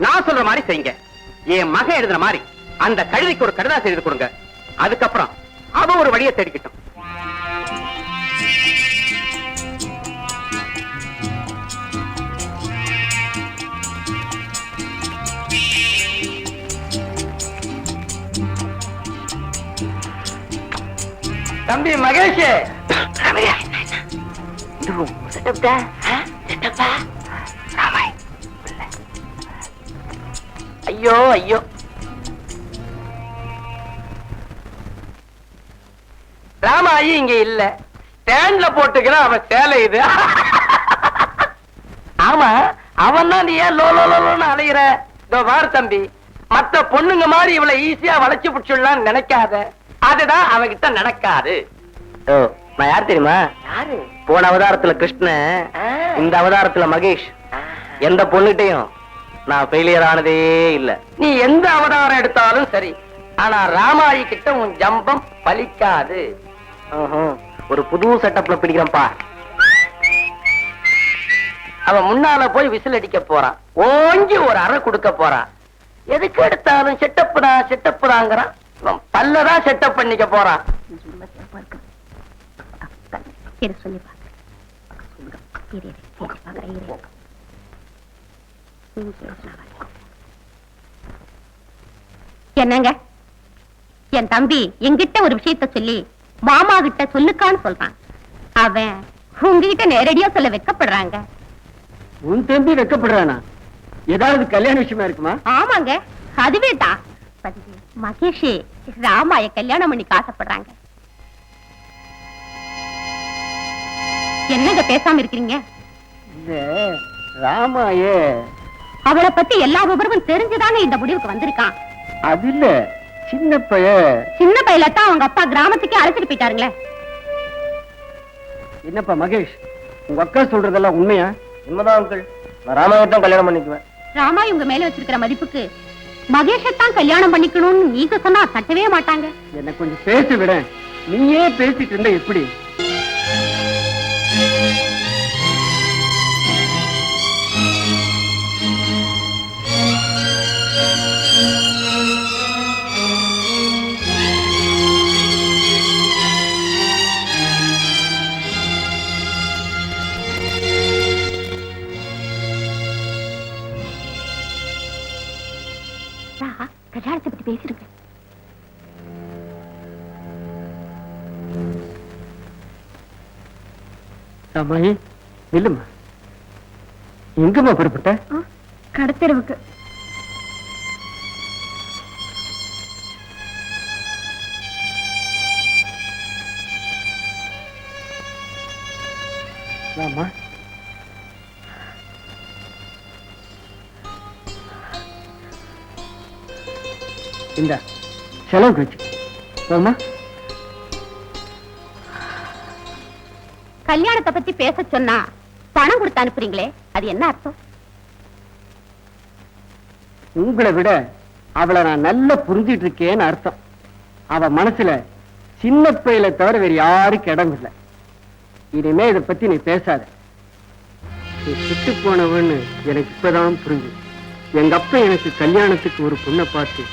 நான் சொல்ற மாதிரி செய்யுங்க. என் மகன் எழுதுன மாதிரி அந்த கழுதைக்கு ஒரு கடிதாசி எழுதி கொடுங்க. அதுக்கப்புறம் அவன் ஒரு வழியை தேடிக்கிட்டோம். தம்பி மகேஷ், ஐயோ ஐயோ, ராமாயி இங்க இல்ல. ஸ்டாண்ட்ல போட்டுக்கிறான் அவன் சேலை இது. ஆமா, அவன் தான் நீ ஏன் லோ லோ லோன்னு அலையிற? இதோ வாரு தம்பி, மத்த பொண்ணுங்க மாதிரி இவளை ஈஸியா வளைச்சு பிடிச்சிடலாம்னு நினைக்காத. அதுதான் அவகிட்ட நடக்காது. நான் யார் தெரியுமா? யாரு? போன அவதாரத்துல கிருஷ்ணன், இந்த அவதாரத்துல மகேஷ். எந்த பொண்ணுகிட்டையும் நான் ஃபெயிலியர் ஆனதே இல்ல. நீ எந்த அவதாரம் எடுத்தாலும் சரி, ஆனா ராமாயி கிட்ட உன் ஜம்பம் பலிக்காது. ஒரு புது செட்டப்ல பிடிக்கிறேன்ப்பா. அவன் முன்னால போய் விசில் அடிக்க போறான். ஓங்கி ஒரு அறை கொடுக்க போறான். எதுக்கு எடுத்தாலும் செட்டப் தாங்கிறான். பல்லதான் செட்டப் பண்ணிக்க போறான். என்னங்க, என் தம்பி என்கிட்ட ஒரு விஷயத்த சொல்லி மாமா கிட்ட சொல்லுக்கான்னு சொல்றான். அவன் உங்ககிட்ட நேரடியா சொல்ல வெக்கப்படுறாங்க. உன் தம்பி வெக்கப்படுறானா? ஏதாவது கல்யாண விஷயமா இருக்குமா? ஆமாங்க, அதுவே தான். மகேஷ் ராமாய கல்யாணம் பண்ணி ஆசைப்படுறாங்க. என்னங்க பேசாம இருக்கிறீங்க? இல்ல, ராமாயே அவளை பத்தி எல்லா விவரமும் தெரிஞ்சுதானே இந்த முடிவுக்கு வந்திருக்கான். அது இல்ல, சின்ன பையலத்தான் அவங்க அப்பா கிராமத்துக்கே அழைச்சிட்டு போயிட்டாருங்களே. என்னப்பா மகேஷ், உங்க அக்கா சொல்றதெல்லாம் உண்மையா? உண்மைதான் அங்கிள். நான் ராமாயத்தான் கல்யாணம் பண்ணிக்குவேன். ராமாய் உங்க மேல வச்சிருக்கிற மதிப்புக்கு மகேஷத்தான் கல்யாணம் பண்ணிக்கணும்னு நீங்க சொன்னா தட்டவே மாட்டாங்க. என்ன கொஞ்சம் பேச விட. நீயே பேசிட்டு இருந்த எப்படி? வர்றா, கல்யாணத்தை பத்தி பேசிருங்க. அம்மாயி இல்லம்மா, எங்கம்மா புறப்பட்ட? கடத்தெருவுக்கு. அம்மா இந்த செலவுக்கு வச்சு அம்மா. கல்யாணத்தை பத்தி பேச சொன்னா பணம் கொடுத்து அனுப்புறீங்களே, அது என்ன அர்த்தம்? உங்களை விட அவளை நான் நல்லா புரிஞ்சிட்டு இருக்கேன்னு அர்த்தம். அவ மனசுல சின்ன பையில தவிர வேற யாருக்கு இடம் இல்லை. இனிமே இதை பத்தி நீ பேசாத. நீ சுட்டு போனவன்னு எனக்கு இப்பதான் புரிஞ்சு. எங்க அப்பா எனக்கு கல்யாணத்துக்கு ஒரு பொண்ணை பார்த்து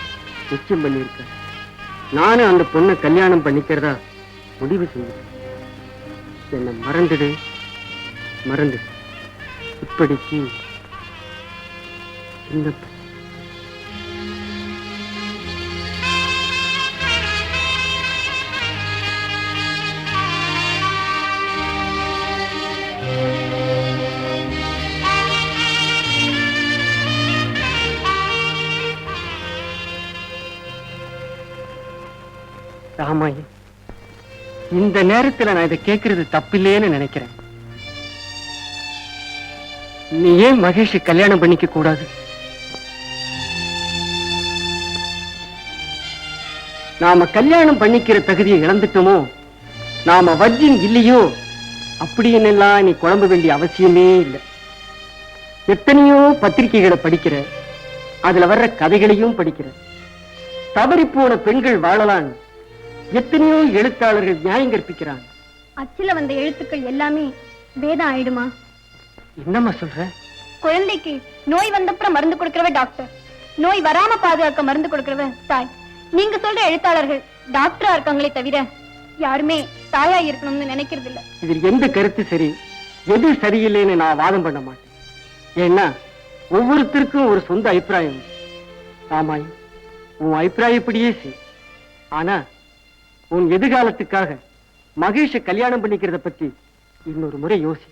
நிச்சயம் பண்ணியிருக்க. நானும் அந்த பொண்ணை கல்யாணம் பண்ணிக்கிறதா முடிவு செஞ்சேன். என்னை மறந்துடு மறந்துடு. இப்படிக்கு சின்ன ராமாயி, இந்த நேரத்துல நான் இதை கேட்கறது தப்பில்லைன்னு நினைக்கிறேன். நீ ஏன் மகேஷ் கல்யாணம் பண்ணிக்க கூடாது? நாம கல்யாணம் பண்ணிக்கிற தகுதியை இழந்துட்டோமோ, நாம வர்ஜின் இல்லையோ அப்படின்னு எல்லாம் நீ குழம்ப வேண்டிய அவசியமே இல்லை. எத்தனையோ பத்திரிகைகளை படிக்கிற, அதுல வர்ற கதைகளையும் படிக்கிற. தவறி போன பெண்கள் வாழலாம் எத்தனையோ எழுத்தாளர்கள் நியாயம் கற்பிக்கிறாங்க. அச்சில வந்த எழுத்துக்கள் எல்லாமே வேதம் ஆயிடுமா? என்னம்மா சொல்ற? குழந்தைக்கு நோய் வந்தப்புறம் மருந்து கொடுக்கிறவ டாக்டர், நோய் வராம பாதுகாக்க மருந்து கொடுக்கிறவ தாய். நீங்க சொல்ற எழுத்தாளர்கள் டாக்டரா இருக்காங்களே தவிர யாருமே தாயா இருக்கணும்னு நினைக்கிறது இல்ல. இதில் எந்த கருத்து சரி எது சரியில்லைன்னு நான் வாதம் பண்ண மாட்டேன். ஏன்னா ஒவ்வொருத்தருக்கும் ஒரு சொந்த அபிப்பிராயம். ஆமாய், உன் அபிப்பிராயப்படியே செய். ஆனா உன் எதிர்காலத்துக்காக மகேஷ கல்யாணம் பண்ணிக்கிறத பத்தி இன்னொரு முறை யோசி.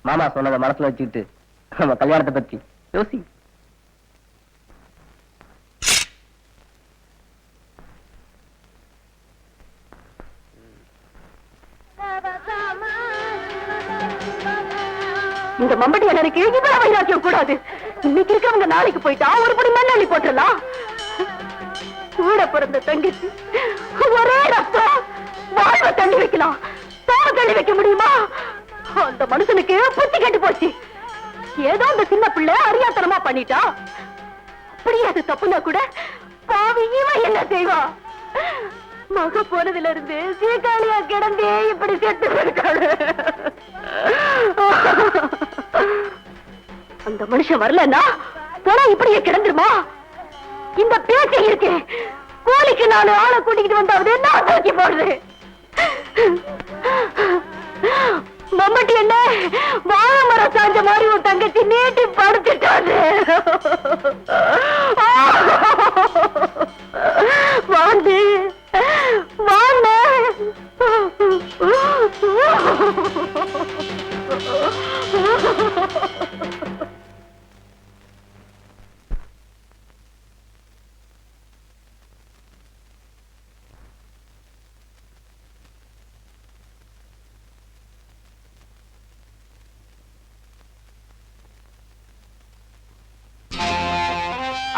மாமா சொன்னதை மனசுல வச்சுக்கிட்டு நம்ம கல்யாணத்தை பத்தி யோசி. இந்த மம்பட்டி எனக்கு இவ்வளவு வைராக்கியம் கூடாது. இன்னைக்கு இருக்கவங்க நாளைக்கு போயிட்டா ஒரு படி மண்ணி போட்டுடலாம். கூட பிறந்த தங்கச்சி ஒரே ரத்தம், வாழ்வை தள்ளி வைக்கலாம், சாவ தள்ளி வைக்க முடியுமா? அந்த மனுஷனுக்கு புத்தி கெட்டு போச்சு. ஏதோ அந்த சின்ன பிள்ளை அறியாத்தனமா பண்ணிட்டா. அப்படியே அது தப்புனா கூட பாவி இவன் என்ன செய்வா? மக போனதுல இருந்து சீக்காளியா கிடந்தே இப்படி செத்து போயிருக்காரு. அந்த மனுஷன் வரலன்னா போனா இப்படியே கிடந்துருமா? இந்த பேச்சை இருக்கு. கோழிக்கு 4 ஆளை கூட்டிக்கிட்டு வந்தாவது நான் தூக்கி போடுது. மம்மட்டி என்ன வாழை மரம் சாஞ்ச மாதிரி உன் தங்கச்சி நீட்டி படுத்துட்டாரு. வாண்டு வாண்ட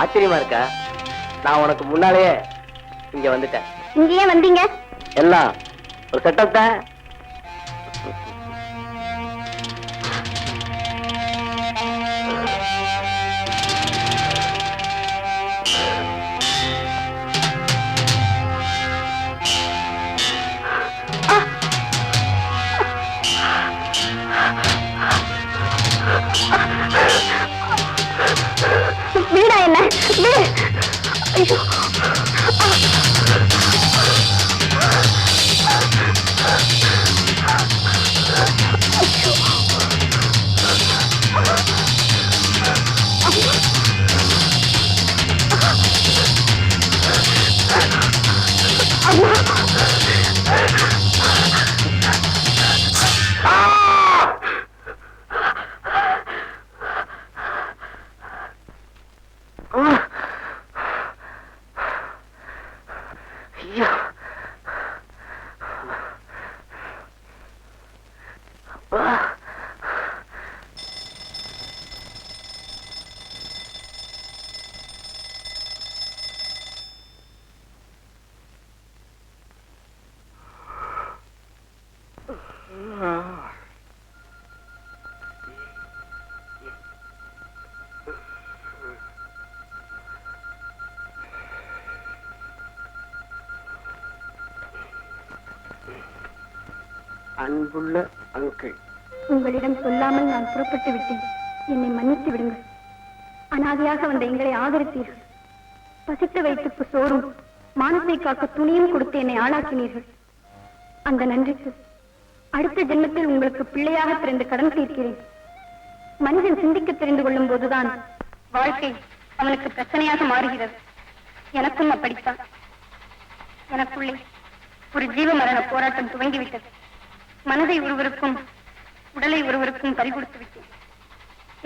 ஆச்சரியமா இருக்கா? நான் உனக்கு முன்னாலேயே இங்க வந்துட்டேன். இங்க ஏன் வந்தீங்க? எல்லாம் ஒரு செட்டப் தான். வீடா என்ன வீடு? ஐயோ, அன்புள்ள அங்கிள், உங்களிடம் சொல்லாமல் நான் புறப்பட்டு விட்டேன். என்னை மன்னித்து விடுங்கள். அனாதையாக வந்த எங்களை ஆதரித்தீர்கள். பசித்த வயிற்றுக்கு சோறும் மானத்தை காக்க துணியும் கொடுத்து என்னை ஆளாக்கினீர்கள். அந்த நன்றிக்கு அடுத்த ஜென்மத்தில் உங்களுக்கு பிள்ளையாக பிறந்து கடன் தீர்க்கிறேன். மனிதன் சிந்திக்க தெரிந்து கொள்ளும் போதுதான் வாழ்க்கை அவனுக்கு பிரச்சனையாக மாறுகிறது. எனக்கும் அப்படித்தான். எனக்குள்ளே ஒரு ஜீவ மரண போராட்டம் துவங்கிவிட்டது. மனதை ஒருவருக்கும் உடலை ஒருவருக்கும் பறிகொடுத்து விட்டேன்.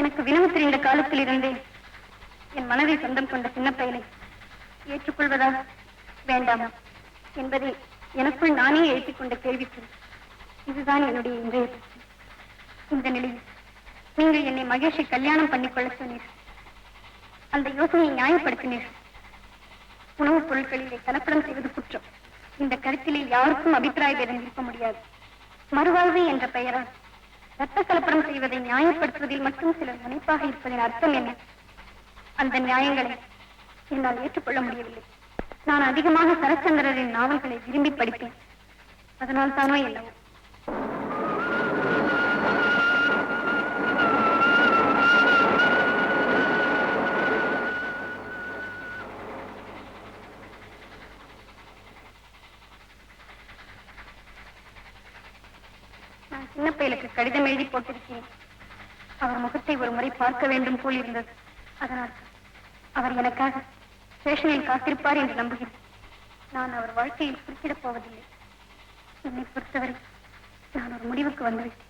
எனக்கு வினவு தெரிந்த காலத்திலிருந்தே என் மனதை சொந்தம் கொண்ட சின்ன பையனை ஏற்றுக்கொள்வதா வேண்டாமா என்பதை எனக்குள் நானே எழுப்பிக் கொண்ட கேள்விக்குள். இதுதான் என்னுடைய இன்றைய பிரச்சனை. இந்த நிலையில் நீங்கள் என்னை மகேஷை கல்யாணம் பண்ணிக்கொள்ள சொன்னீர்கள். அந்த யோசனையை நியாயப்படுத்தினீர்கள். உணவுப் பொருட்களிலே கலப்படம் செய்வது குற்றம். இந்த கருத்திலே யாருக்கும் அபிப்பிராய பேதம் இருக்க முடியாது. மறுவாழ்வு என்ற பெயரால் ரத்த கலப்படம் செய்வதை நியாயப்படுத்துவதில் மட்டும் சிலர் முனைப்பாக இருப்பதின் அர்த்தம் என்ன? அந்த நியாயங்களை என்னால் ஏற்றுக்கொள்ள முடியவில்லை. நான் அதிகமாக சரச்சந்திரரின் நாவல்களை விரும்பி படித்தேன். அதனால் தானோ என்னவோ. நான் சின்ன பையலுக்கு கடிதம் எழுதி போட்டிருக்கிறேன். அவர் முகத்தை ஒரு முறை பார்க்க வேண்டும் போல் இருந்தது. அதனால் அவர் எனக்காக ஸ்டேஷனில் காத்திருப்பார் என்று நம்புகிறேன். நான் அவர் வாழ்க்கையில் குறுக்கிடப் போவதில்லை. என்னை பொறுத்தவரை நான் ஒரு முடிவுக்கு வந்துவிட்டேன்.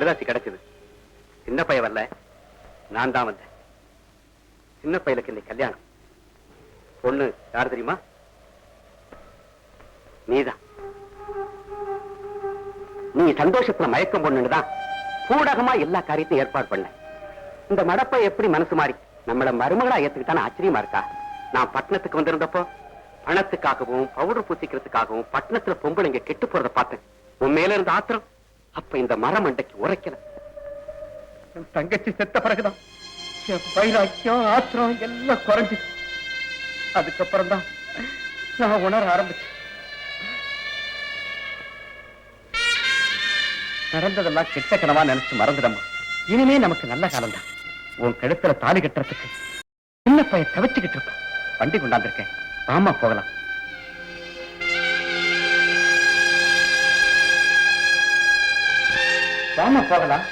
கடுதாசி கிடைச்சது. சின்ன பையன் வரல, நான் தான் வந்தேன். சின்ன பையனுக்கு இன்னைக்கு கல்யாணம். பொண்ணு யார் தெரியுமா? நீதான். நீ சந்தோஷத்துல மயக்கம் பொண்ணுதான் பூடகமா எல்லா காரியத்தையும் ஏற்பாடு பண்ண. இந்த மடப்பை எப்படி மனசு மாறி நம்மள மருமகளா ஏத்துக்கிட்டான்னு ஆச்சரியமா இருக்கா? நான் பட்டணத்துக்கு வந்திருந்தப்போ பணத்துக்காகவும் பவுடர் பூசிக்கிறதுக்காகவும் பட்டணத்துல பொம்பளைங்க கெட்டு போறத பார்த்தேன். உன் மேல இருந்த ஆத்திரம் அப்ப இந்த மரமண்டைக்கு உரைக்கல. என் தங்கச்சி செத்த பிறகுதான் என் வைராக்கியம் ஆத்திரம் எல்லாம் குறைஞ்சு. அதுக்கப்புறம் தான் நான் உணர ஆரம்பிச்சேன். நடந்ததெல்லாம் கெட்ட கனவா நினைச்சு மறந்துடமா. இனிமே நமக்கு நல்ல காலம் தான். உன் கழுத்துல தாலி கட்டுறதுக்கு சின்ன பையன் தவிச்சுக்கிட்டு இருப்பான். வண்டி கொண்டாந்துருக்கேன், ஆமா போகலாம். வாமா போகலாம்.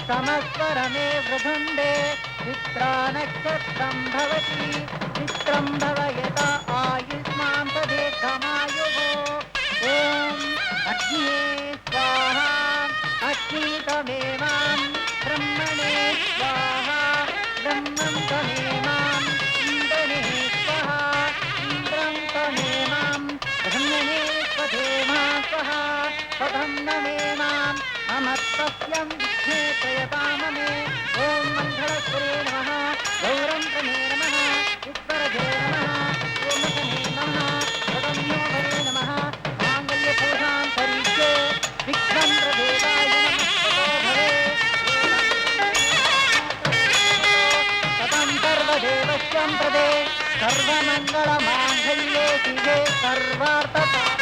समस्वरमे वृधुण्डे चित्रा नक्षत्रं भवति चित्रं भवयता आयुष्मान् तदेकमायुः ॐ अग्ने स्वाहा अग्नितमेवां ब्रह्मणे स्वाहा ब्रह्मं तमेवां इन्द्रने स्वाहा इन्द्रं तमेवां ब्रह्मणे स्वधेमा स्वाहा स्वधं नमेवाम् अमर्तस्यं विघ्नेशयताममे ॐ मङ्गलस्वरे नमः गौरन्त्रमे नमः ईश्वरधे नमः ओमकने नमः वदन्योभवे नमः माङ्गल्यपूजां परिज्ये विघ्नं प्रदेवाय नमः भवे सतं सर्वदेवस्यं प्रदे सर्वमङ्गलमाङ्गल्ये शिवे सर्वार्थसाधके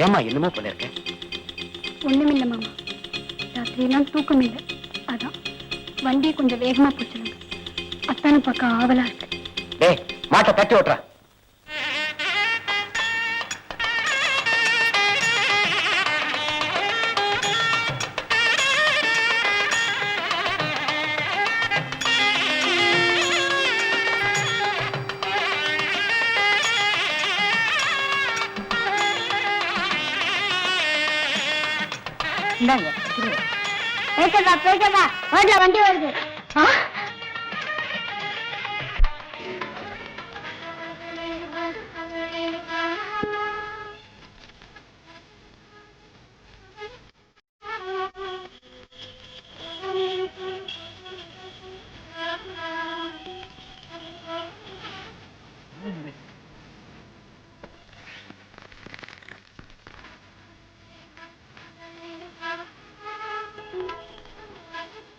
ஏமா என்னமோ போல இருக்க? ஒண்ணுமில்ல மாமா, ராத்திரியெல்லாம் தூக்கம் இல்லை. அதான் வண்டி கொஞ்சம் வேகமா போச்சுங்க. அத்தான பக்கம் ஆவலா இருக்கு. டேய், மாட்டை தட்டி ஓட்டுறா. வண்டி வருது.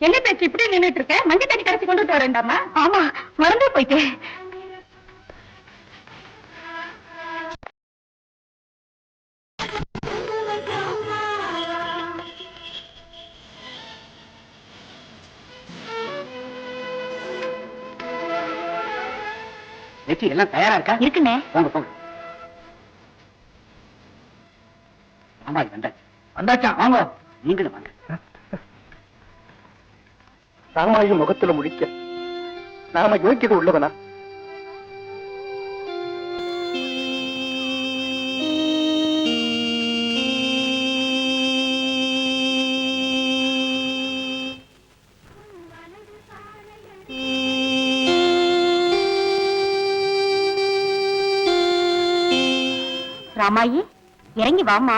என்ன பேச்சு இப்படி நின்னுட்டு இருக்க? மஞ்ச தண்ணி கரைச்சி கொண்டுட்டு வரேன்டாமா. ஆமா, மறந்தே போயிட்டேன். எல்லாம் தயாரா இருக்கா? இருக்குண்ணே. போங்க போங்க. ஆமா, வந்தாச்சு. வந்தாச்சா? வாங்க, நீங்களும் வாங்க. ராமாயு முகத்துல முடிக்க நாம யோக்கியது உள்ளவனா? மாமாயி இறங்கி வாமா.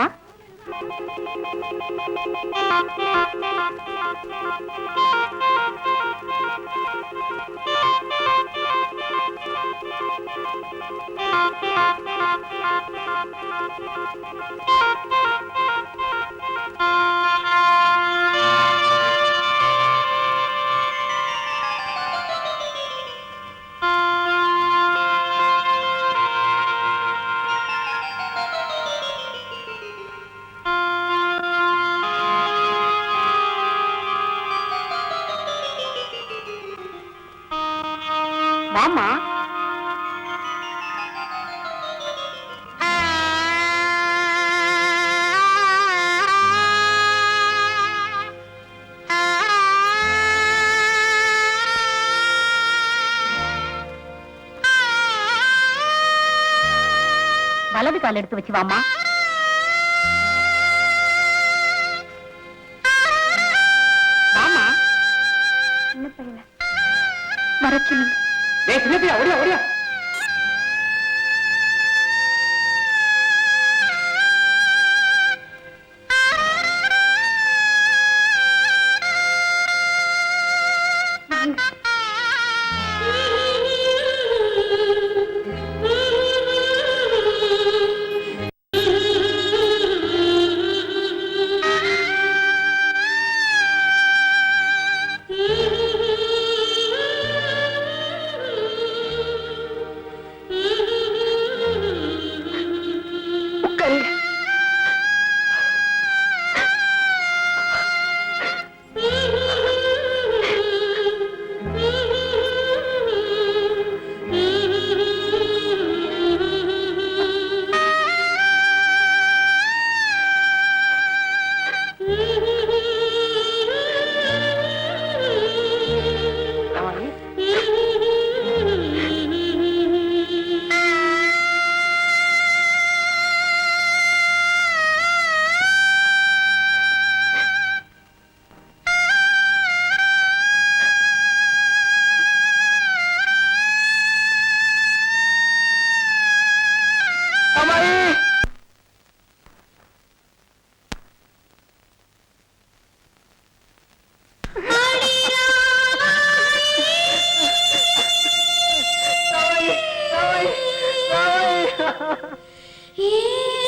வாமா. வலது கால் எடுத்து வச்சு வாமா. வாமா. என்ன பையல வர சொல்லுங்க. டேய் சின்னப்பியா, ஓடியா ஓடியா. Yeah.